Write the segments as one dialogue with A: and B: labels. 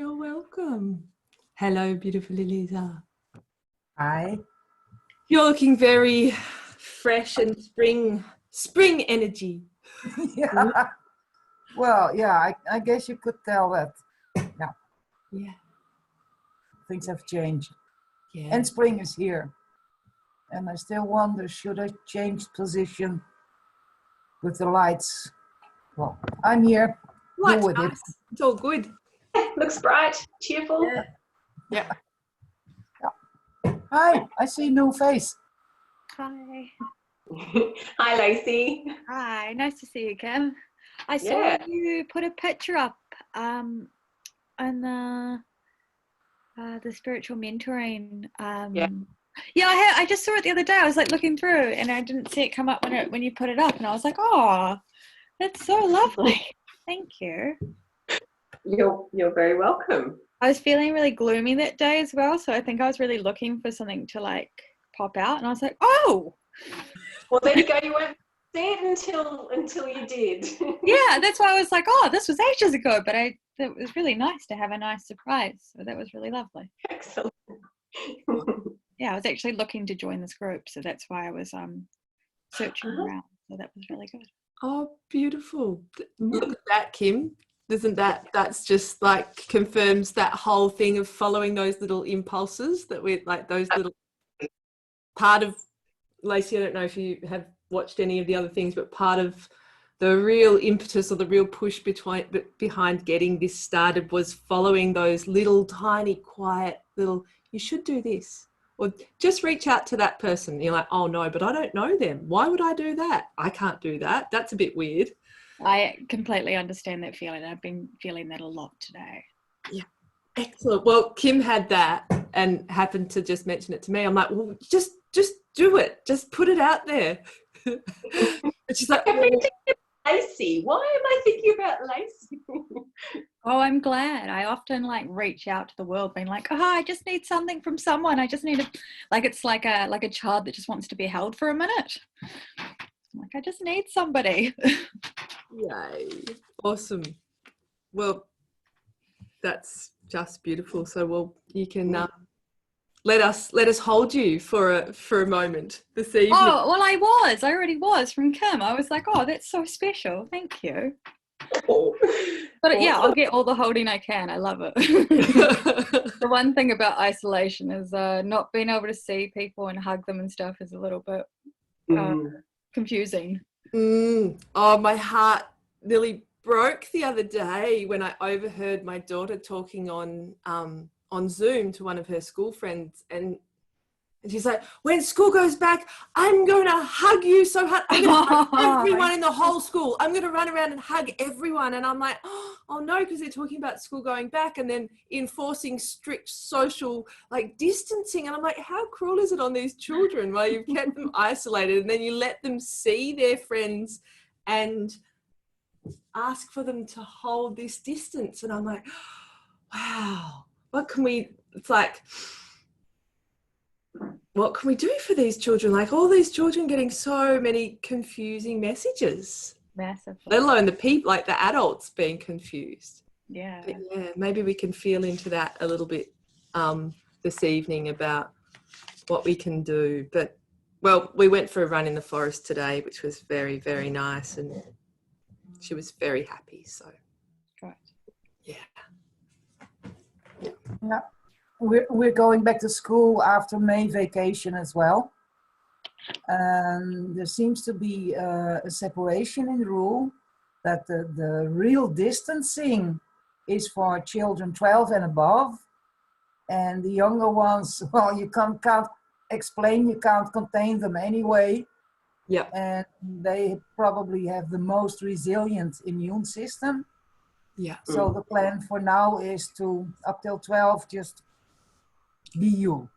A: You're welcome. Hello, beautiful Eliza.
B: Hi.
A: You're looking very fresh and spring energy.
B: Yeah. Well, yeah, I guess you could tell that. Yeah.
A: Yeah.
B: Things have changed.
A: Yeah.
B: And spring is here. And I still wonder, should I change position with the lights? Well, I'm here.
A: What's
B: Deal with
A: nice.
B: it.
A: It's all good.
C: Looks bright, cheerful.
A: Yeah.
B: Hi, I see a new face.
D: Hi.
C: Hi, Lacey.
D: Hi, nice to see you, Kim. I saw you put a picture up on the spiritual mentoring. I just saw it the other day. I was like looking through and I didn't see it come up when you put it up, and I was like, oh, that's so lovely. Thank you.
C: You're very welcome.
D: I was feeling really gloomy that day as well, so I think I was really looking for something to like pop out, and I was like, oh.
C: Well, there you go. You weren't see it until you did.
D: Yeah, that's why I was like, oh, this was ages ago, but it was really nice to have a nice surprise. So that was really lovely.
C: Excellent.
D: Yeah, I was actually looking to join this group, so that's why I was searching around. So that was really good.
A: Oh, beautiful. Look at that, Kim. Isn't that's just like confirms that whole thing of following those little impulses that we're like those little part of, Lacey, I don't know if you have watched any of the other things, but part of the real impetus or the real push behind getting this started was following those little tiny quiet little, you should do this, or just reach out to that person. You're like, oh no, but I don't know them. Why would I do that? I can't do that. That's a bit weird.
D: I completely understand that feeling. I've been feeling that a lot today.
A: Yeah. Excellent. Well, Kim had that and happened to just mention it to me. I'm like, well, just do it. Just put it out there. And she's like,
C: Lacey. Why am I thinking about Lacey?
D: Oh, I'm glad. I often like reach out to the world being like, oh, I just need something from someone. I just need it's like a child that just wants to be held for a minute. I'm like, I just need somebody.
A: yay. Awesome. Well, that's just beautiful. So you can let us hold you for a moment this evening.
D: Oh, well, I already was from Kim. I was like, oh, that's so special. Thank you.
C: Oh.
D: But yeah, I'll get all the holding I can. I love it. The one thing about isolation is not being able to see people and hug them and stuff is a little bit confusing.
A: Oh, my heart nearly broke the other day when I overheard my daughter talking on Zoom to one of her school friends, and she's like, when school goes back, I'm going to hug you so hard. I'm going to hug everyone in the whole school. I'm going to run around and hug everyone. And I'm like, oh no, because they're talking about school going back and then enforcing strict social like distancing. And I'm like, how cruel is it on these children while you've kept them isolated and then you let them see their friends and ask for them to hold this distance? And I'm like, wow, what can we do for these children? Like all these children getting so many confusing messages.
D: Massively.
A: Let alone the people, like the adults being confused.
D: Yeah.
A: But yeah, maybe we can feel into that a little bit this evening about what we can do. But, well, we went for a run in the forest today, which was very, very nice. And she was very happy. So,
D: Right.
A: Yeah.
B: Yeah. We're going back to school after May vacation as well. There seems to be a separation in rule that the real distancing is for children 12 and above. And the younger ones, well, you can't explain, you can't contain them anyway.
A: Yeah.
B: And they probably have the most resilient immune system.
A: Yeah.
B: So the plan for now is to, up till 12, just be you.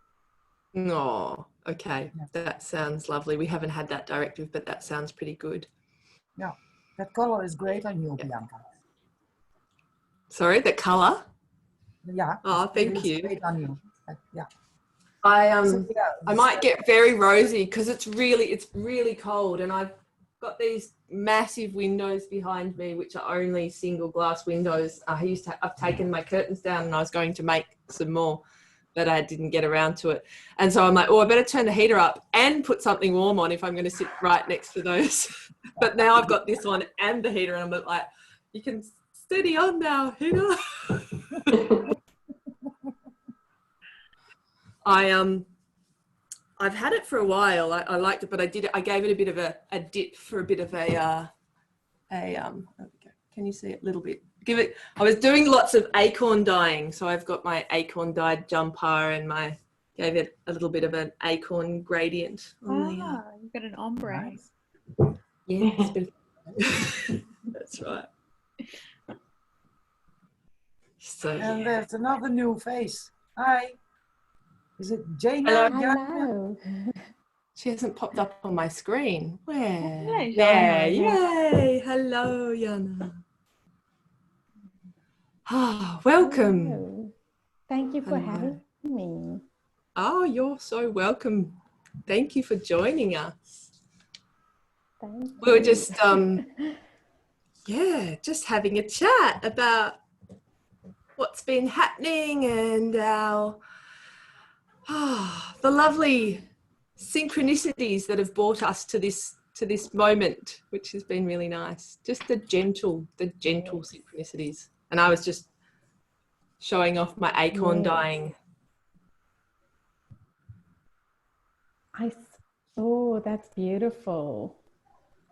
A: Oh, okay. Yeah. That sounds lovely. We haven't had that directive, but that sounds pretty good.
B: Yeah. That color is great on you, Bianca.
A: Sorry, the color?
B: Yeah.
A: Oh, thank you.
B: Great on you. Yeah.
A: I might get very rosy because it's really cold, and got these massive windows behind me, which are only single glass windows. I've taken my curtains down and I was going to make some more, but I didn't get around to it. And so I'm like, oh, I better turn the heater up and put something warm on if I'm going to sit right next to those. But now I've got this one and the heater, and I'm like, you can steady on now, heater. I've had it for a while. I liked it, but I gave it a bit of a dip for a bit of a can you see it a little bit? I was doing lots of acorn dyeing. So I've got my acorn dyed jumper and gave it a little bit of an acorn gradient.
D: You've got an ombre.
B: Nice.
A: Yeah, it's a bit that's right. So,
B: And there's another new face. Hi. Is it Jane?
E: Hello.
A: she hasn't popped up on my screen. Where?
D: Hello,
A: There,
E: Jana.
A: yay. Hello, Jana. Welcome.
E: Hello. Thank you for
A: Hello.
E: having me.
A: Oh, you're so welcome. Thank you for joining us.
E: Thank
A: We were
E: you.
A: just just having a chat about what's been happening and the lovely synchronicities that have brought us to this moment, which has been really nice. Just the gentle synchronicities. And I was just showing off my acorn dyeing.
E: Oh, that's beautiful.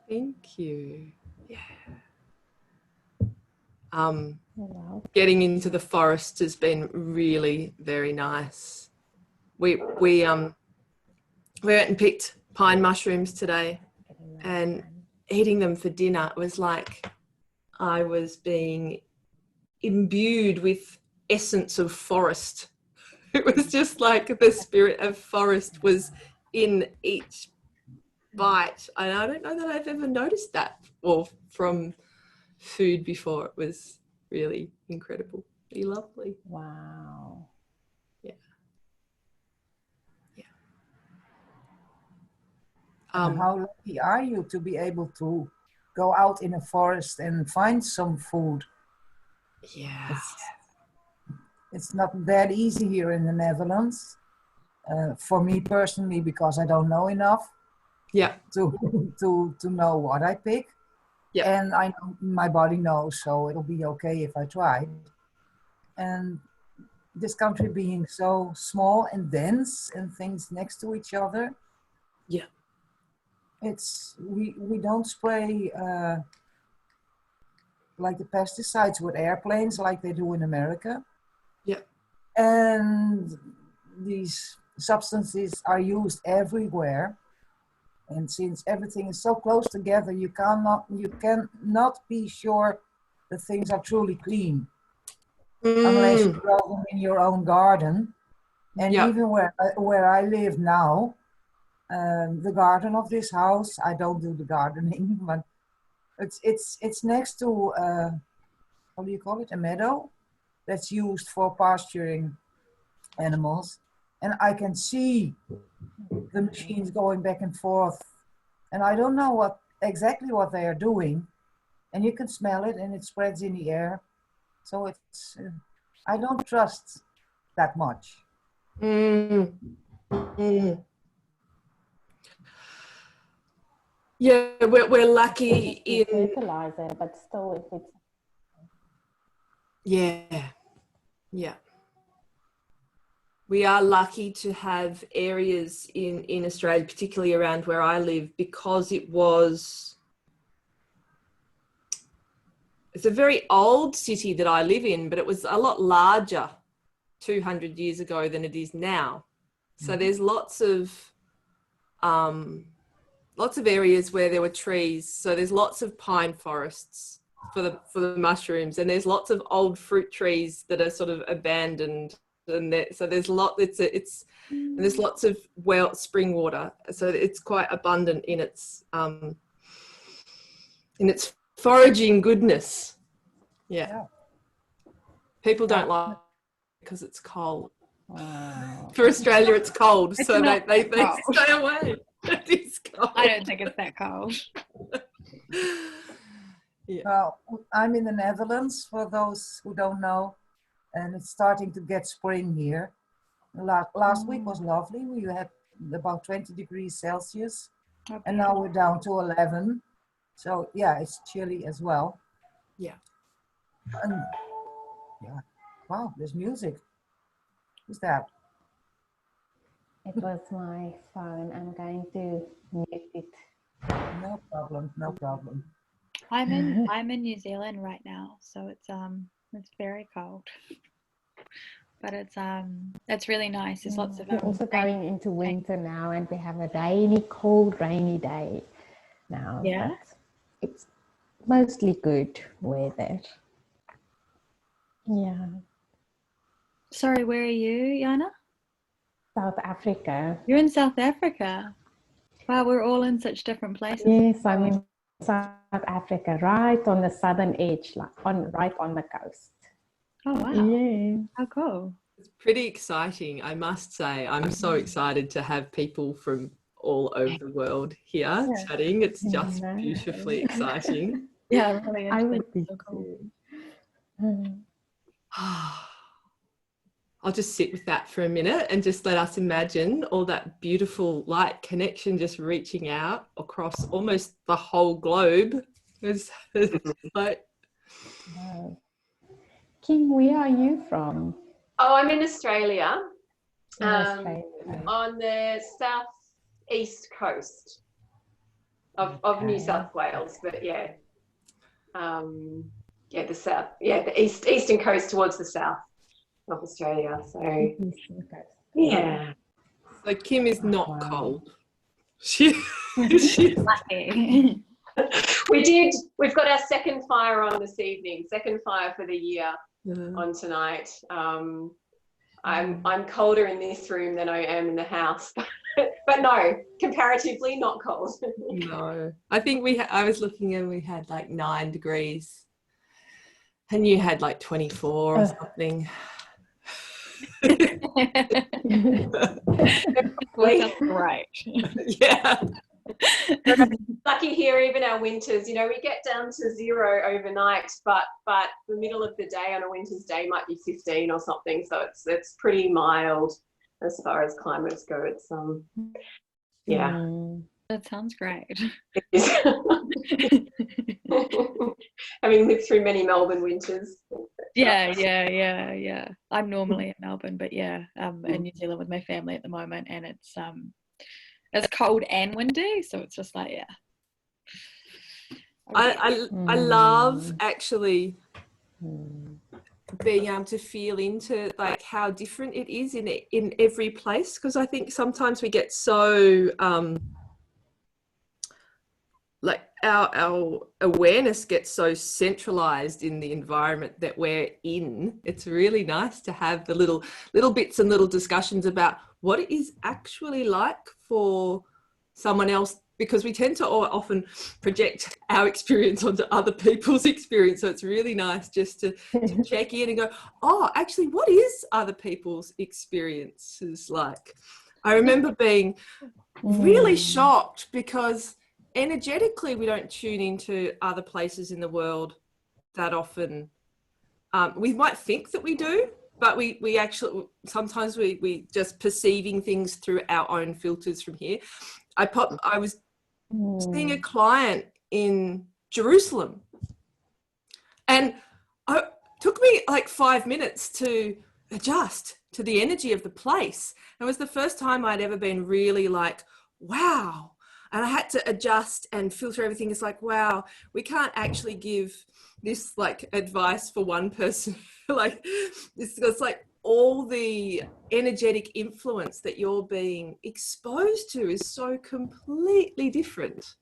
A: Thank you. Yeah.
E: Wow.
A: Getting into the forest has been really very nice. We went and picked pine mushrooms today, and eating them for dinner, it was like I was being imbued with essence of forest. It was just like the spirit of forest was in each bite, and I don't know that I've ever noticed that or from food before. It was really incredible, really lovely.
E: Wow.
B: And how lucky are you to be able to go out in a forest and find some food?
A: Yeah.
B: It's not that easy here in the Netherlands. For me personally, because I don't know enough to know what I pick. Yeah. And I know my body knows, so it'll be okay if I try. And this country being so small and dense and things next to each other.
A: Yeah.
B: We don't spray like the pesticides with airplanes like they do in America.
A: Yeah.
B: And these substances are used everywhere. And since everything is so close together, you cannot be sure that things are truly clean unless you grow them in your own garden. And even where I live now, the garden of this house, I don't do the gardening, but it's next to how do you call it, a meadow that's used for pasturing animals, and I can see the machines going back and forth, and I don't know exactly what they are doing, and you can smell it and it spreads in the air, so it's I don't trust that much.
A: Yeah, we're lucky in
E: fertilizer, but still, if it's
A: we are lucky to have areas in Australia, particularly around where I live, because it's a very old city that I live in, but it was a lot larger 200 years ago than it is now. So there's lots of areas where there were trees. So there's lots of pine forests for the mushrooms, and there's lots of old fruit trees that are sort of abandoned. And so there's there's lots of spring water. So it's quite abundant in its foraging goodness. Yeah. People don't like it because it's cold.
E: wow.
A: For Australia, it's cold,
D: It's
A: so
D: not
A: they
D: cold.
A: stay away. It is cold.
D: I don't think it's that cold.
A: Yeah.
B: Well, I'm in the Netherlands, for those who don't know, and it's starting to get spring here. Last week was lovely. We had about 20 degrees Celsius,
D: Okay.
B: and now we're down to 11. So yeah, it's chilly as well.
A: Yeah.
B: And yeah, wow, there's music. Who's that?
E: It was my phone. I'm going to mute it.
B: No problem, no problem.
D: I'm in New Zealand right now, so it's very cold. But it's really nice. There's lots of
E: We're also going into winter now, and we have a rainy, cold, rainy day now.
D: Yeah.
E: But it's mostly good weather. Yeah.
D: Sorry, where are you, Jana?
E: South Africa.
D: You're in South Africa. Wow, we're all in such different places.
E: Yes, I'm in South Africa, right on the southern edge, right on the coast.
D: Oh wow.
E: Yeah.
D: How cool.
A: It's pretty exciting, I must say. I'm so excited to have people from all over the world here chatting. It's just beautifully exciting.
D: Yeah, really
E: I
D: interesting.
E: would be
D: So cool.
E: too.
A: I'll just sit with that for a minute and just let us imagine all that beautiful light connection just reaching out across almost the whole globe. It's like,
E: Kim, where are you from?
C: Oh, I'm in Australia,
E: In Australia.
C: on the southeast coast of New South Wales, but yeah, the south, the eastern coast towards the south of Australia. So
E: Eastern coast.
C: yeah,
A: so Kim is not
E: Wow.
A: cold. She's
D: Lucky.
C: we've got our second fire on this evening, second fire for the year on tonight. I'm colder in this room than I am in the house, but no, comparatively not cold.
A: No, I think I was looking and we had like 9 degrees and you had like 24 or something.
D: Well, that's great.
A: Yeah.
C: Lucky here, even our winters, we get down to 0 overnight, but the middle of the day on a winter's day might be 15 or something. So it's pretty mild as far as climates go. It's yeah.
D: That sounds great.
C: It is. Having lived through many Melbourne winters.
D: Yeah. I'm normally in Melbourne, but in New Zealand with my family at the moment, and it's cold and windy, so it's just like
A: I love actually being able to feel into like how different it is in every place, because I think sometimes we get so like our awareness gets so centralized in the environment that we're in. It's really nice to have the little bits and little discussions about what it is actually like for someone else, because we tend to often project our experience onto other people's experience. So it's really nice just to check in and go, oh, actually, what is other people's experiences like? I remember being really shocked because energetically we don't tune into other places in the world that often. We might think that we do, but we actually, sometimes we just perceiving things through our own filters from here. I was seeing a client in Jerusalem, and it took me like 5 minutes to adjust to the energy of the place. It was the first time I'd ever been really like, wow. And I had to adjust and filter everything. It's like, wow, we can't actually give this like advice for one person. Like it's like all the energetic influence that you're being exposed to is so completely different.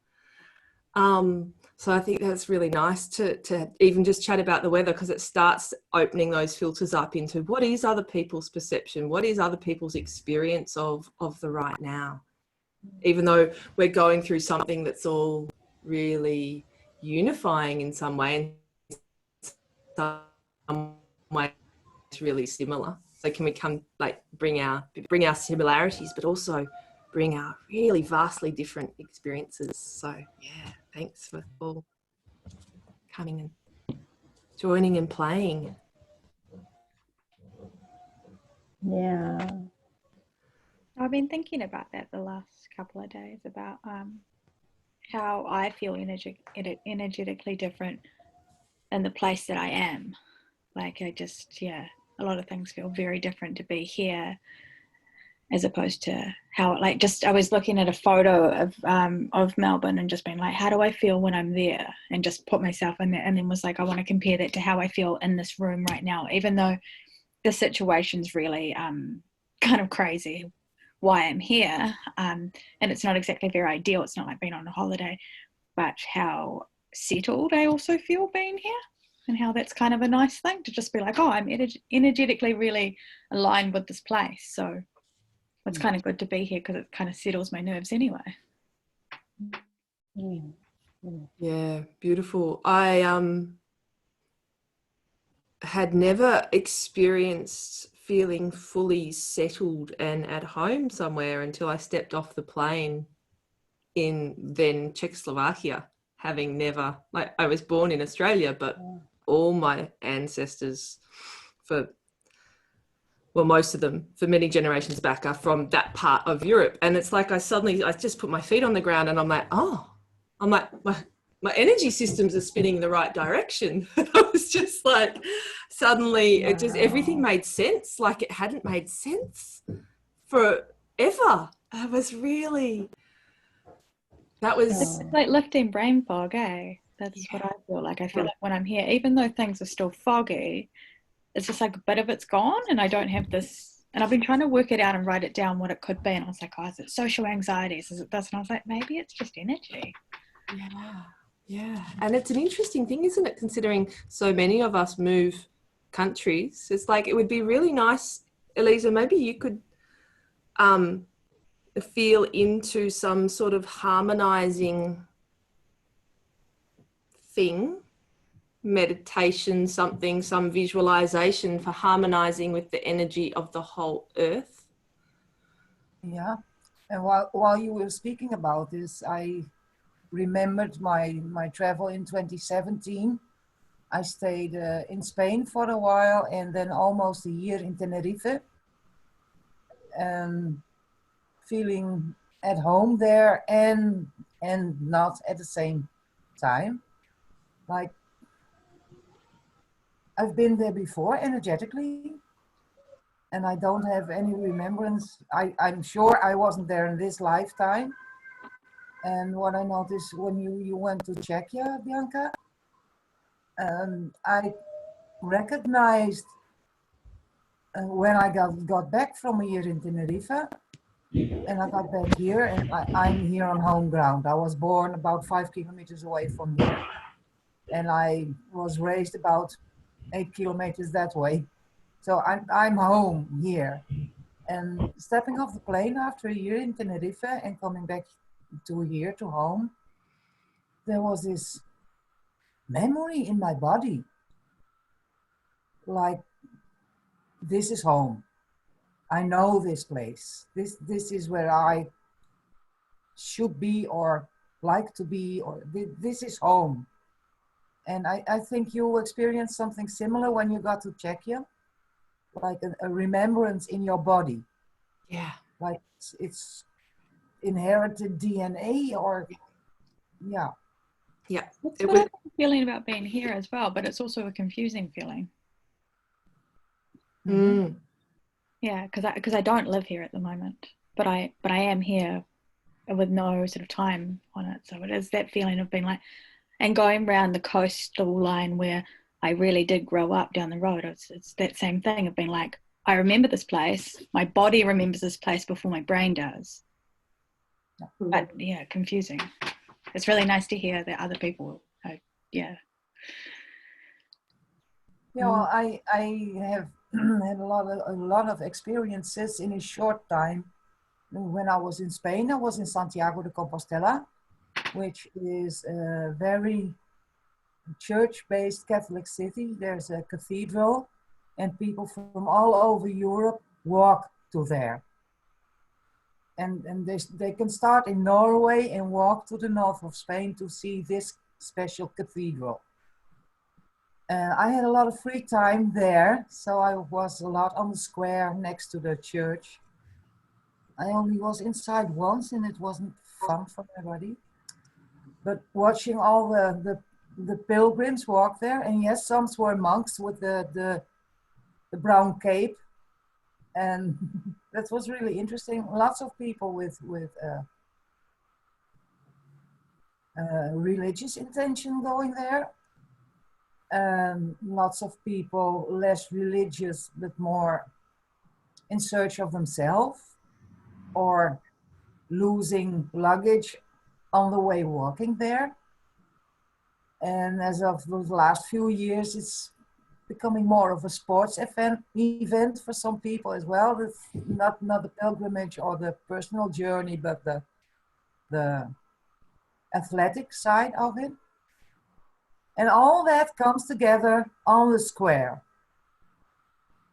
A: So I think that's really nice to even just chat about the weather, because it starts opening those filters up into what is other people's perception, what is other people's experience of the right now, even though we're going through something that's all really unifying in some way, and some way it's really similar. So can we come like bring our similarities, but also bring are really vastly different experiences. So yeah, thanks for all coming and joining and playing.
E: Yeah.
D: I've been thinking about that the last couple of days, about how I feel energetically different in the place that I am. Like I just, yeah, a lot of things feel very different to be here as opposed to how, like, just I was looking at a photo of Melbourne and just being like, how do I feel when I'm there? And just put myself in there, and then was like, I want to compare that to how I feel in this room right now, even though the situation's really kind of crazy why I'm here, and it's not exactly very ideal. It's not like being on a holiday, but how settled I also feel being here, and how that's kind of a nice thing to just be like, oh, I'm energetically really aligned with this place. So it's kind of good to be here because it kind of settles my nerves anyway.
A: Yeah, beautiful. I had never experienced feeling fully settled and at home somewhere until I stepped off the plane in then Czechoslovakia, having never, like, I was born in Australia, but all my ancestors, for, well, most of them for many generations back, are from that part of Europe. And it's like I just put my feet on the ground and I'm like, oh, I'm like, my energy systems are spinning in the right direction. I was just like, suddenly it just, everything made sense, like it hadn't made sense forever. I was really, that was...
D: It's like lifting brain fog, eh? That's what I feel like. I feel like when I'm here, even though things are still foggy, it's just like a bit of it's gone, and I don't have this, and I've been trying to work it out and write it down what it could be, and I was like, oh, is it social anxieties, is it this? And I was like, maybe it's just energy.
A: Yeah, and it's an interesting thing, isn't it, considering so many of us move countries. It's like, it would be really nice, Eliza, maybe you could feel into some sort of harmonizing thing, meditation, something, some visualization for harmonizing with the energy of the whole earth.
B: Yeah, and while you were speaking about this, I remembered my travel in 2017. I stayed in Spain for a while and then almost a year in Tenerife, and feeling at home there and not at the same time. Like, I've been there before energetically, and I don't have any remembrance. I'm sure I wasn't there in this lifetime. And what I noticed when you went to Czechia, Bianca, I recognized when I got back from a year in Tenerife, and I got back here, and I'm here on home ground. I was born about 5 kilometers away from here, and I was raised about 8 kilometers that way. So I'm home here. And stepping off the plane after a year in Tenerife and coming back to here, to home, there was this memory in my body. Like, this is home. I know this place. This is where I should be or like to be, or this is home. And I think you experienced something similar when you got to Czechia, like a remembrance in your body.
A: Yeah.
B: Like it's inherited DNA, or yeah.
D: That's what I'm feeling about being here as well, but it's also a confusing feeling.
A: Mm.
D: Yeah, because I don't live here at the moment, but I am here with no sort of time on it. So it is that feeling of being like, and going around the coastal line where I really did grow up down the road. It's that same thing of being like, I remember this place. My body remembers this place before my brain does. But yeah, confusing. It's really nice to hear that other people, yeah.
B: Yeah, well, I have had a lot of experiences in a short time. When I was in Spain, I was in Santiago de Compostela, which is a very church-based Catholic city. There's a cathedral, and people from all over Europe walk to there. and they can start in Norway and walk to the north of Spain to see this special cathedral. And I had a lot of free time there, so I was a lot on the square next to the church. I only was inside once and it wasn't fun for everybody. But watching all the pilgrims walk there, and yes, some were monks with the brown cape, and that was really interesting. Lots of people with religious intention going there. Lots of people less religious but more in search of themselves or losing luggage on the way walking there. And as of the last few years, it's becoming more of a sports event for some people as well. It's not the pilgrimage or the personal journey, but the athletic side of it. And all that comes together on the square.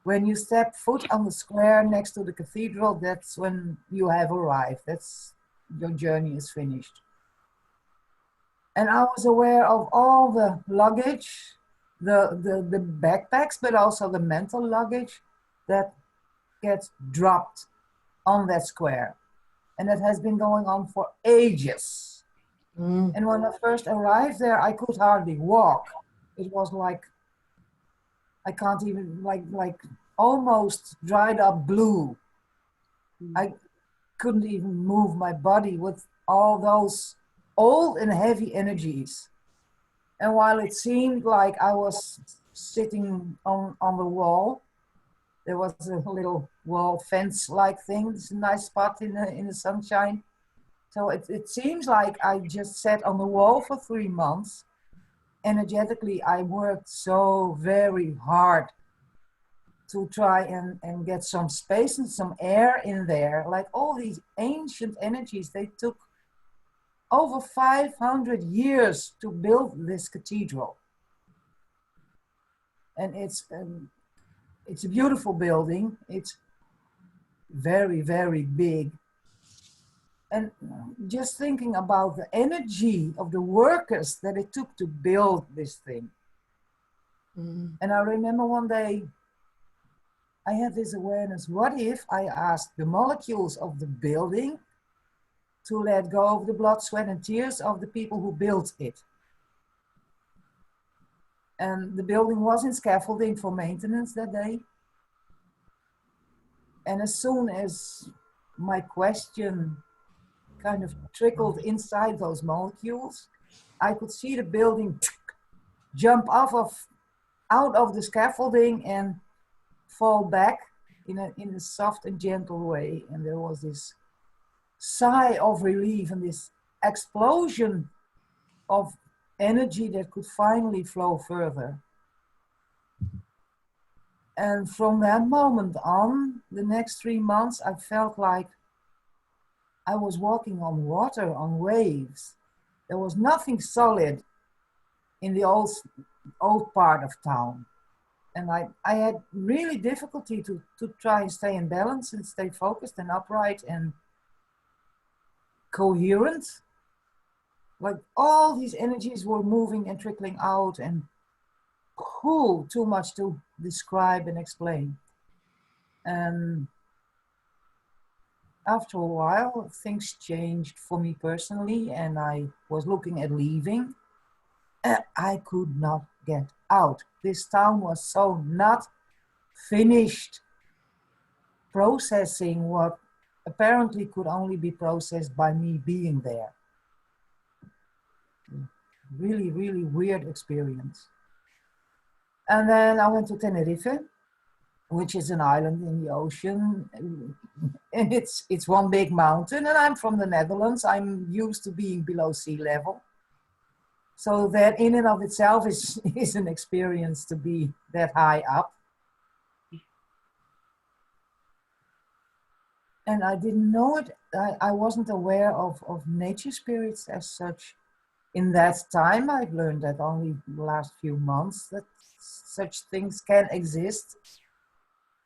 B: When you step foot on the square next to the cathedral, that's when you have arrived. That's your journey is finished. And I was aware of all the luggage, the backpacks, but also the mental luggage that gets dropped on that square. And that has been going on for ages. Mm. And when I first arrived there, I could hardly walk. It was like, I can't even, like almost dried up blue. Mm. I couldn't even move my body with all those old and heavy energies. And while it seemed like I was sitting on the wall, there was a little wall fence-like thing. It's a nice spot in the sunshine. So it seems like I just sat on the wall for 3 months. Energetically, I worked so very hard to try and get some space and some air in there. Like all these ancient energies, they took over 500 years to build this cathedral. And it's a beautiful building. It's very, very big. And just thinking about the energy of the workers that it took to build this thing. Mm. And I remember one day, I had this awareness, what if I asked the molecules of the building to let go of the blood, sweat, and tears of the people who built it? And the building was in scaffolding for maintenance that day. And as soon as my question kind of trickled inside those molecules, I could see the building jump out of the scaffolding and fall back in a soft and gentle way. And there was this sigh of relief and this explosion of energy that could finally flow further. And from that moment on, the next 3 months, I felt like I was walking on water, on waves. There was nothing solid in the old part of town. And I had really difficulty to try and stay in balance and stay focused and upright and coherent. Like all these energies were moving and trickling out, and too much to describe and explain. And after a while, things changed for me personally, and I was looking at leaving. I could not get out. This town was so not finished processing what apparently could only be processed by me being there. Really, really weird experience. And then I went to Tenerife, which is an island in the ocean. And it's one big mountain, and I'm from the Netherlands. I'm used to being below sea level. So that in and of itself is an experience to be that high up. And I didn't know it. I wasn't aware of nature spirits as such. In that time, I've learned that only the last few months that such things can exist.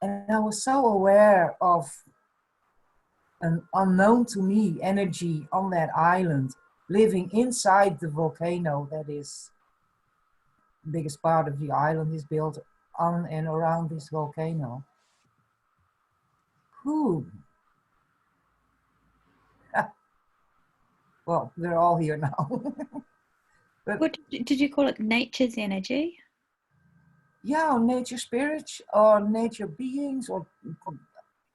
B: And I was so aware of an unknown to me energy on that island, living inside the volcano. That is the biggest part of the island is built on and around this volcano. Whew. Well, they're all here now. But
D: What did you call it? Nature's energy?
B: yeah, nature spirits or nature beings, or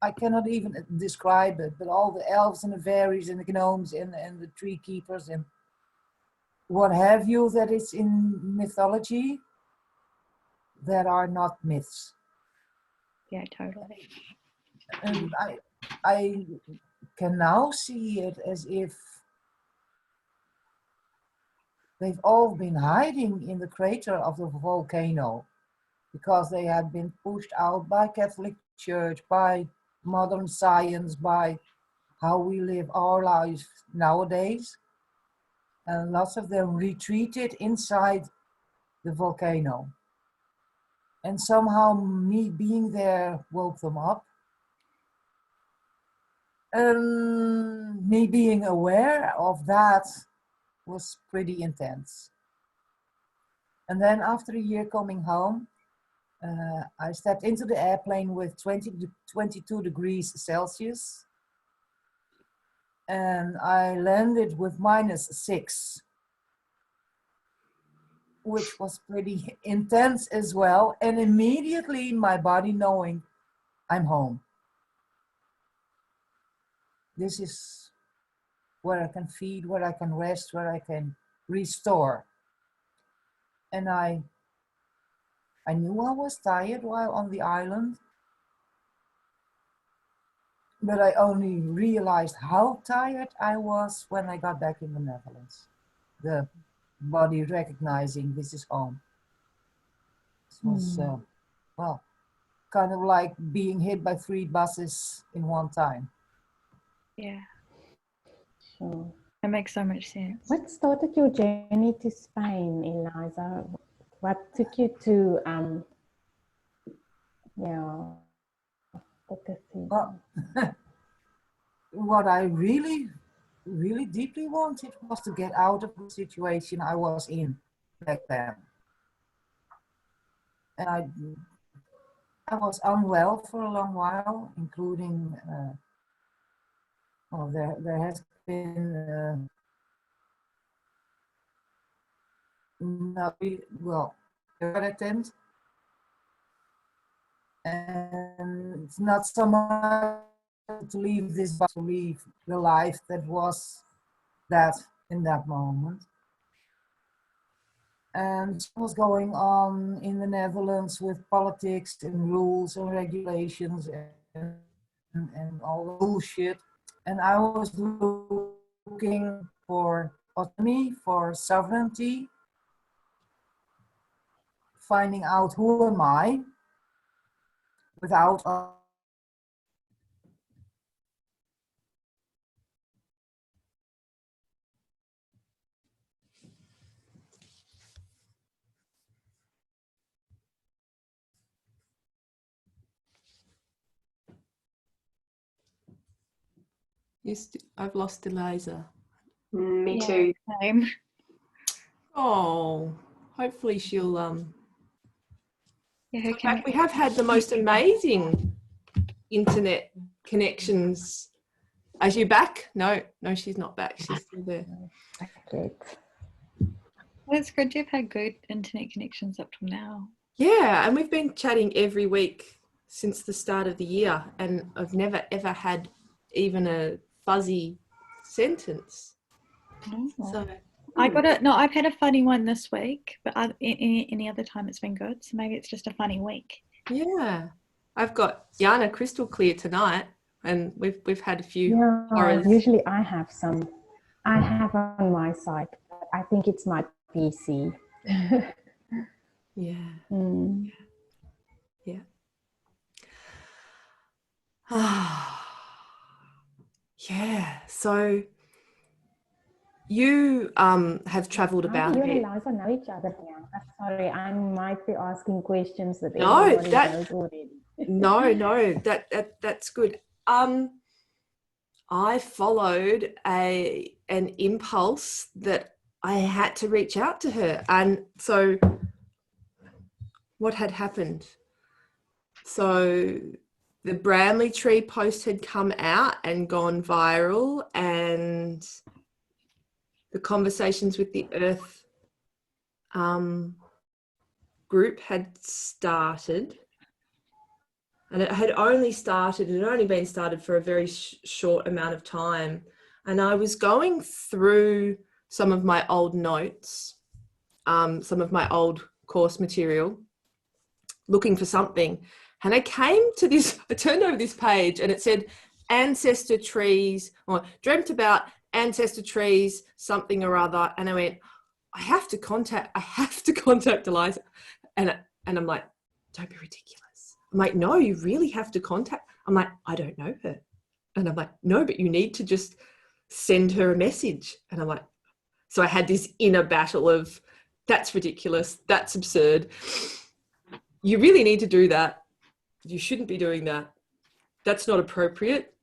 B: I cannot even describe it, but all the elves and the fairies and the gnomes and the tree keepers and what have you that is in mythology that are not myths.
D: Yeah, totally.
B: And I can now see it as if they've all been hiding in the crater of the volcano because they had been pushed out by Catholic Church, by modern science, by how we live our lives nowadays. And lots of them retreated inside the volcano. And somehow me being there woke them up. And me being aware of that was pretty intense. And then after a year coming home, I stepped into the airplane with 22 degrees Celsius. And I landed with -6, which was pretty intense as well. And immediately my body knowing I'm home. This is where I can feed, where I can rest, where I can restore. And I knew I was tired while on the island, but I only realized how tired I was when I got back in the Netherlands. The body recognizing this is home. This was, well, kind of like being hit by 3 buses in one time.
D: Yeah,
E: Sure.
D: that makes so much sense.
E: What started your journey to Spain, Eliza? What took you to,
B: Well, what I really deeply wanted was to get out of the situation I was in back then. And I was unwell for a long while, including, well, there has been not really, well, heart attempt. And it's not so much to leave this, but to leave the life that was that in that moment. And what was going on in the Netherlands with politics and rules and regulations and all the bullshit. And I was looking for autonomy, for sovereignty, finding out who am I without
A: I've lost Eliza.
C: Me too.
D: Same.
A: Oh, hopefully she'll
D: Yeah, her
A: come back. We have had the most amazing internet connections. Are you back? No, she's not back. She's still there.
E: Okay.
D: Well, it's good to have had good internet connections up till now.
A: Yeah, and we've been chatting every week since the start of the year, and I've never ever had even a fuzzy sentence.
D: Oh.
A: So
D: I've had a funny one this week, but any other time it's been good. So maybe it's just a funny week.
A: yeah, I've got Jana crystal clear tonight, and we've had a few
E: Yeah, usually I have on my side, but I think it's my PC.
A: Yeah.
E: Mm.
A: Yeah. Yeah. So you have travelled about
E: How
A: a
E: do you and
A: bit.
E: Eliza know each other, Bianca? Sorry, I might be asking questions that
A: No,
E: everybody knows already.
A: No, that's good. I followed an impulse that I had to reach out to her. And so what had happened? So the Bramley Tree post had come out and gone viral, and the Conversations with the Earth group had started. And it had only been started for a very short amount of time. And I was going through some of my old notes, some of my old course material, looking for something. And I turned over this page and it said ancestor trees, or dreamt about ancestor trees, something or other. And I went, I have to contact Eliza. And I'm like, don't be ridiculous. I'm like, no, you really have to contact. I'm like, I don't know her. And I'm like, no, but you need to just send her a message. And I'm like, so I had this inner battle of, that's ridiculous. That's absurd. You really need to do that. You shouldn't be doing that. That's not appropriate.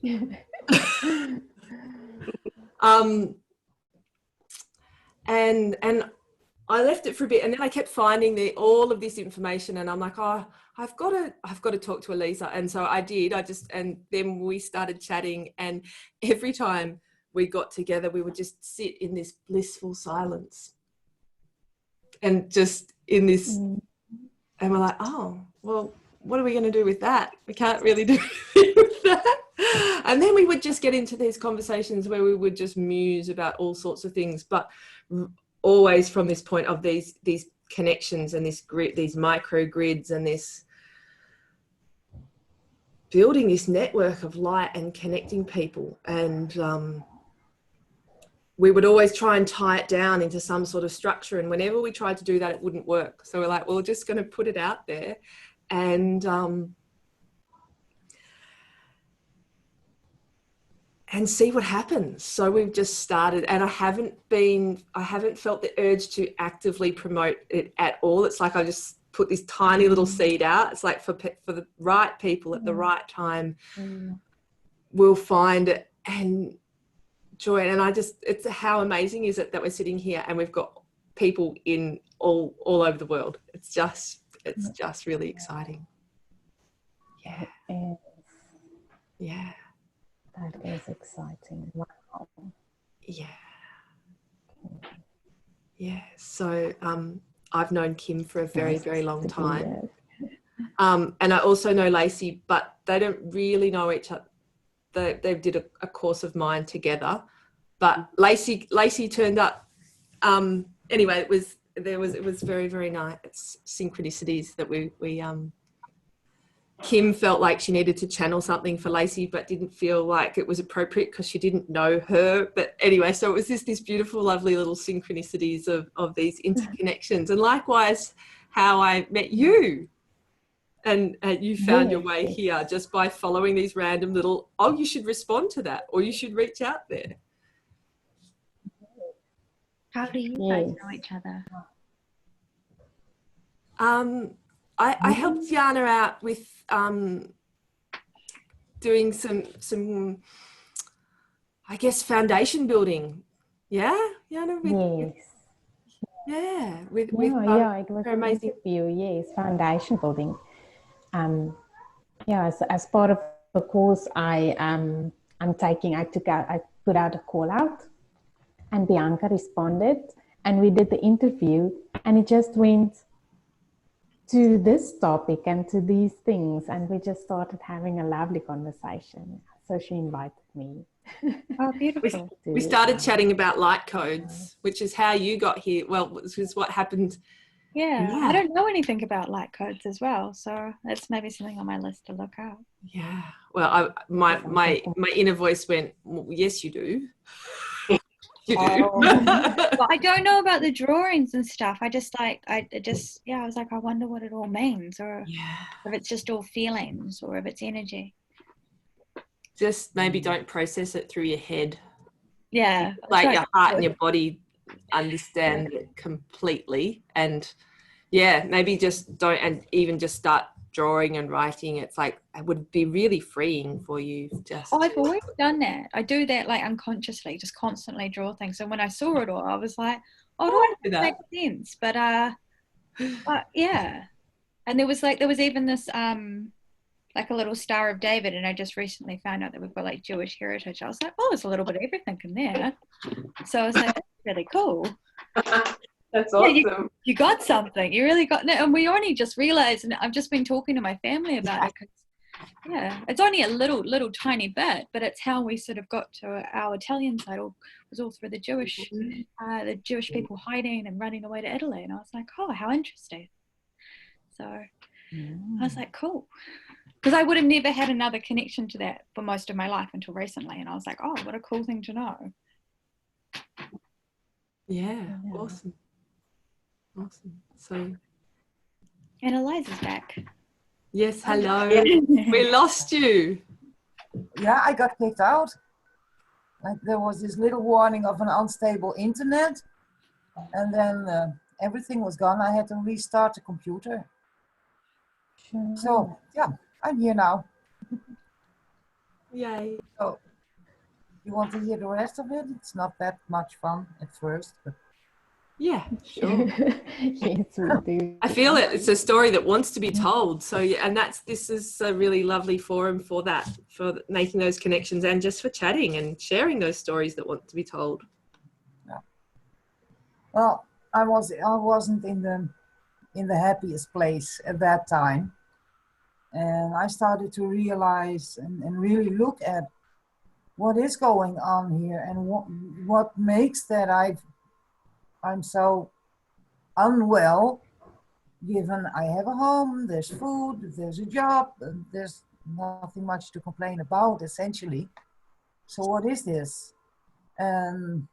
A: And I left it for a bit, and then I kept finding all of this information, and I'm like, oh, I've got to talk to Eliza. And so I did. And then we started chatting, and every time we got together, we would just sit in this blissful silence, and just in this, and we're like, oh, well, what are we going to do with that? We can't really do anything with that. And then we would just get into these conversations where we would just muse about all sorts of things, but always from this point of these connections and these micro grids, and this building this network of light and connecting people. And we would always try and tie it down into some sort of structure. And whenever we tried to do that, it wouldn't work. So we're like, well, we're just going to put it out there and see what happens. So we've just started, and I haven't felt the urge to actively promote it at all. It's like I just put this tiny little seed out. It's like for the right people at the right time, we'll find it and joy. And it's how amazing is it that we're sitting here and we've got people in all over the world. It's just really exciting. Yeah. Yeah.
E: That is exciting. Wow.
A: Yeah. Yeah. So I've known Kim for a very, very long time. And I also know Lacey, but they don't really know each other. They did a course of mine together. But Lacey turned up. Anyway, it was very, very nice. It's synchronicities that we Kim felt like she needed to channel something for Lacey, but didn't feel like it was appropriate because she didn't know her. But anyway, so it was this beautiful, lovely little synchronicities of these interconnections. And likewise, how I met you. And you found your way here just by following these random little, oh, you should respond to that, or you should reach out there.
D: How do you guys know each other?
A: I helped Diana out with doing some I guess foundation building. Yeah, Diana.
E: Yes.
A: Yeah,
E: it was an interview. Yes, foundation building. As part of the course I'm taking, I put out a call out, and Bianca responded, and we did the interview, and it just went to this topic and to these things, and we just started having a lovely conversation. So she invited me.
D: Oh, beautiful.
A: We started chatting about light codes, which is how you got here. Well, which is what happened.
D: Yeah, I don't know anything about light codes as well, so that's maybe something on my list to look up.
A: Yeah. Well, my inner voice went, well, yes, you do. You do.
D: Well, I don't know about the drawings and stuff. I was like, I wonder what it all means, or if it's just all feelings, or if it's energy.
A: Just maybe don't process it through your head.
D: Yeah.
A: Like your heart and your body understand it completely. And maybe just don't, and even just start drawing and writing, it's like it would be really freeing for you. Just
D: I've always done that. I do that like unconsciously, just constantly draw things. And when I saw it all, I was like, oh, it all makes sense. But yeah. And there was even this like a little Star of David, and I just recently found out that we've got like Jewish heritage. I was like, oh, there's a little bit of everything in there. So I was like, that's really cool.
C: That's awesome.
D: Yeah, you got something. You really got it. And we only just realized, and I've just been talking to my family about it, 'cause, yeah, it's only a little tiny bit, but it's how we sort of got to our Italian side. Was all through the Jewish people hiding and running away to Italy. And I was like, oh, how interesting. So I was like, cool. Because I would have never had another connection to that for most of my life until recently. And I was like, oh, what a cool thing to know.
A: Yeah. Awesome. So,
D: and Eliza's back.
A: Yes, hello. We lost you.
B: Yeah, I got kicked out. Like there was this little warning of an unstable internet, and then everything was gone. I had to restart the computer. So yeah, I'm here now.
A: Yay.
B: So you want to hear the rest of it? It's not that much fun at first, but
A: yeah, sure.
E: Yes, we do.
A: I feel it. It's a story that wants to be told. So, yeah, and this is a really lovely forum for that, for making those connections and just for chatting and sharing those stories that want to be told.
B: Yeah. Well, I wasn't in the happiest place at that time, and I started to realize and really look at what is going on here and what makes that I'm so unwell, given I have a home, there's food, there's a job, there's nothing much to complain about, essentially. So what is this? And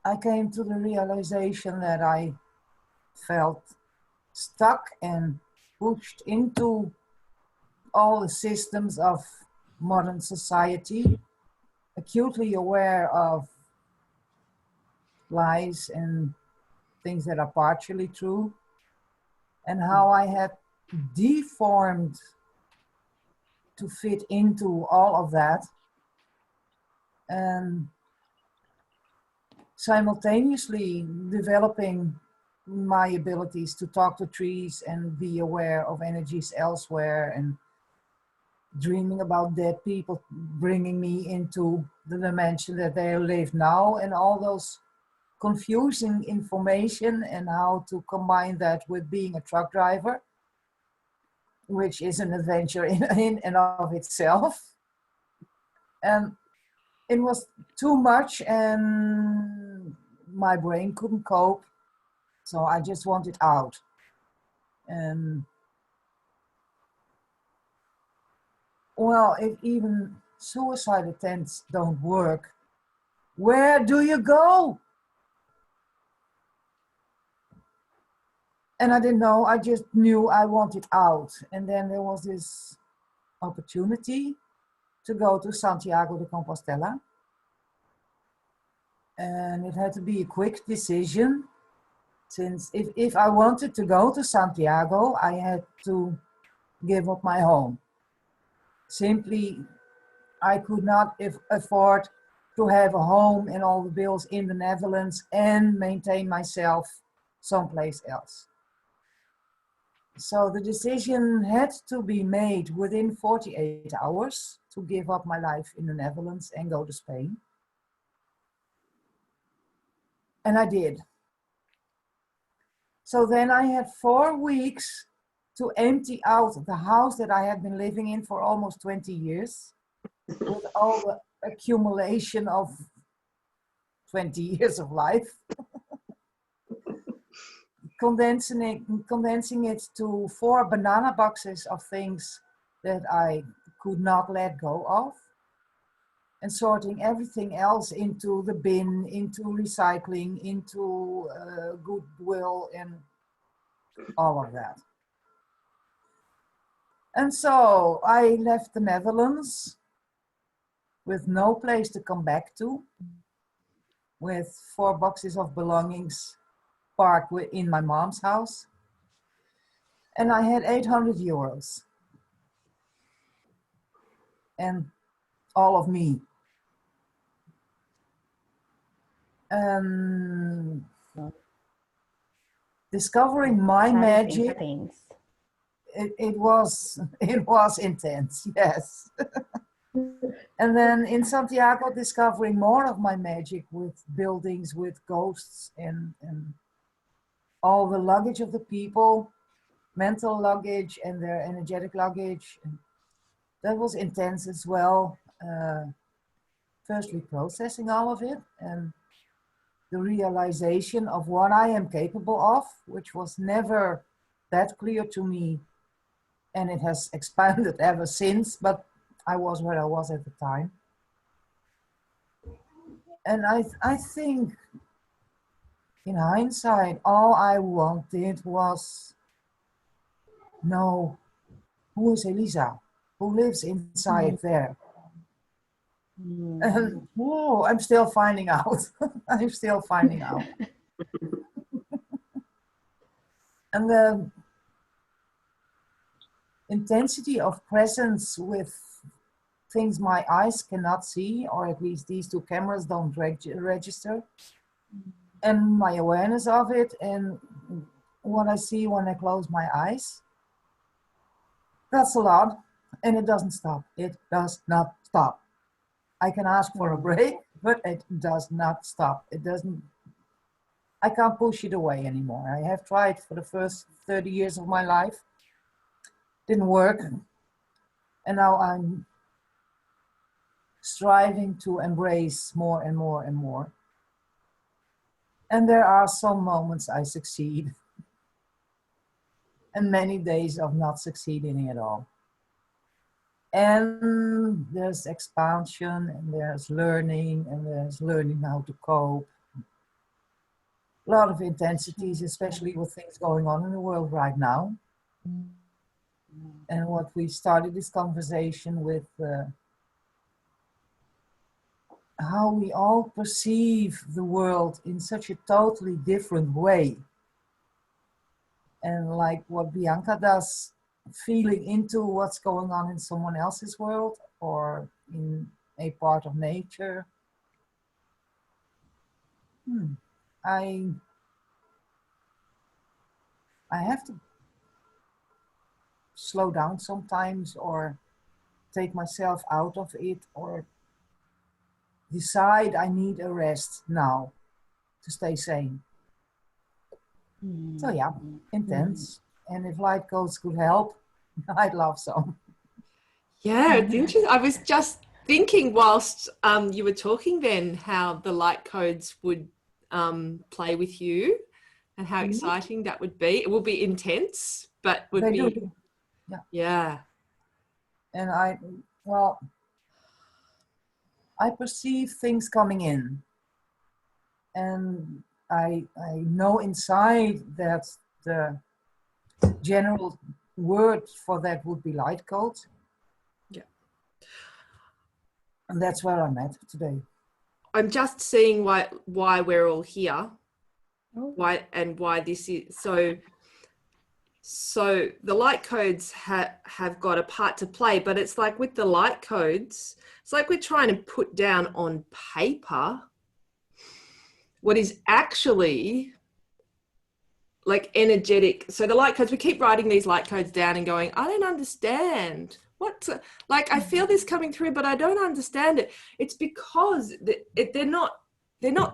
B: I came to the realization that I felt stuck and pushed into all the systems of modern society, acutely aware of lies and things that are partially true, and how I had deformed to fit into all of that, and simultaneously developing my abilities to talk to trees and be aware of energies elsewhere, and dreaming about dead people bringing me into the dimension that they live now, and all those confusing information, and how to combine that with being a truck driver, which is an adventure in and of itself. And it was too much, and my brain couldn't cope, so I just wanted out. And well, if even suicide attempts don't work, where do you go? And I didn't know, I just knew I wanted out. And then there was this opportunity to go to Santiago de Compostela. And it had to be a quick decision, since if I wanted to go to Santiago, I had to give up my home. Simply, I could not afford to have a home and all the bills in the Netherlands and maintain myself someplace else. So the decision had to be made within 48 hours to give up my life in the Netherlands and go to Spain. And I did. So then I had 4 weeks to empty out the house that I had been living in for almost 20 years, with all the accumulation of 20 years of life. Condensing it to 4 banana boxes of things that I could not let go of, and sorting everything else into the bin, into recycling, into goodwill, and all of that. And so I left the Netherlands with no place to come back to, with 4 boxes of belongings parked in my mom's house. And I had 800 euros. And all of me. Discovering my magic, it was intense, yes. And then in Santiago, discovering more of my magic with buildings, with ghosts, and all the luggage of the people, mental luggage and their energetic luggage. That was intense as well. Firstly, processing all of it, and the realization of what I am capable of, which was never that clear to me, and it has expanded ever since, but I was where I was at the time. And I think, in hindsight, all I wanted was, know who is Eliza, who lives inside there. And whoa, I'm still finding out. I'm still finding out. And the intensity of presence with things my eyes cannot see, or at least these two cameras don't register, and my awareness of it, and what I see when I close my eyes, that's a lot, and it doesn't stop. It does not stop. I can ask for a break, but it does not stop. It doesn't, I can't push it away anymore. I have tried for the first 30 years of my life. Didn't work. And now I'm striving to embrace more and more and more. And there are some moments I succeed. And many days of not succeeding at all. And there's expansion, and there's learning how to cope. A lot of intensities, especially with things going on in the world right now. And what we started this conversation with, how we all perceive the world in such a totally different way. And like what Bianca does, feeling into what's going on in someone else's world or in a part of nature. I have to slow down sometimes, or take myself out of it, or decide I need a rest now to stay sane. So yeah, intense. And if light codes could help, I'd love some.
A: Yeah, it's interesting. I was just thinking whilst you were talking then how the light codes would play with you and how exciting that would be. It will be intense, but would
B: They
A: be...
B: do.
A: Yeah.
B: And I perceive things coming in. And I know inside that the general word for that would be light code.
A: Yeah.
B: And that's where I'm at today.
A: I'm just seeing why we're all here. Why this is so the light codes have got a part to play, but it's like with the light codes, it's like we're trying to put down on paper what is actually like energetic. So the light codes, we keep writing these light codes down and going, I don't understand. Like I feel this coming through, but I don't understand it. It's because they're not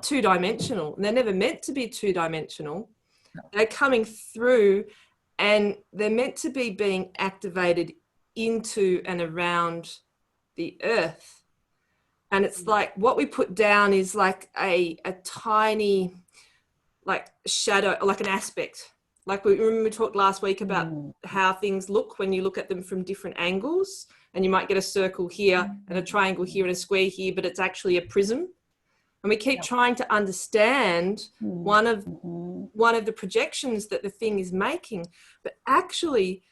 A: two-dimensional, and they're never meant to be two-dimensional. No. They're coming through, and they're meant to be being activated into and around the earth. And it's like what we put down is like a tiny like shadow, like an aspect. Like we talked last week about how things look when you look at them from different angles, and you might get a circle here and a triangle here and a square here, but it's actually a prism. And we keep trying to understand one of the projections that the thing is making, but actually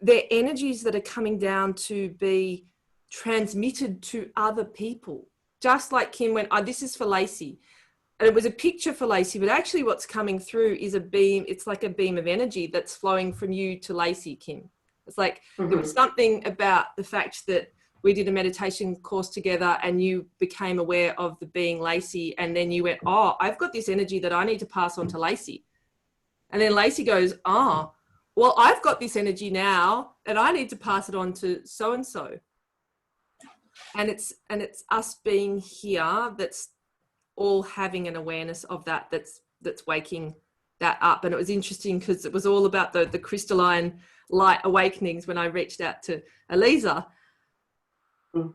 A: they're energies that are coming down to be transmitted to other people. Just like Kim went, this is for Lacey. And it was a picture for Lacey, but actually what's coming through is a beam. It's like a beam of energy that's flowing from you to Lacey, Kim. It's like there was something about the fact that we did a meditation course together and you became aware of the being Lacey, and then you went, oh, I've got this energy that I need to pass on to Lacey. And then Lacey goes, oh, well, I've got this energy now and I need to pass it on to so-and-so. And it's us being here that's all having an awareness of that, that's waking that up. And it was interesting because it was all about the crystalline light awakenings when I reached out to Eliza. And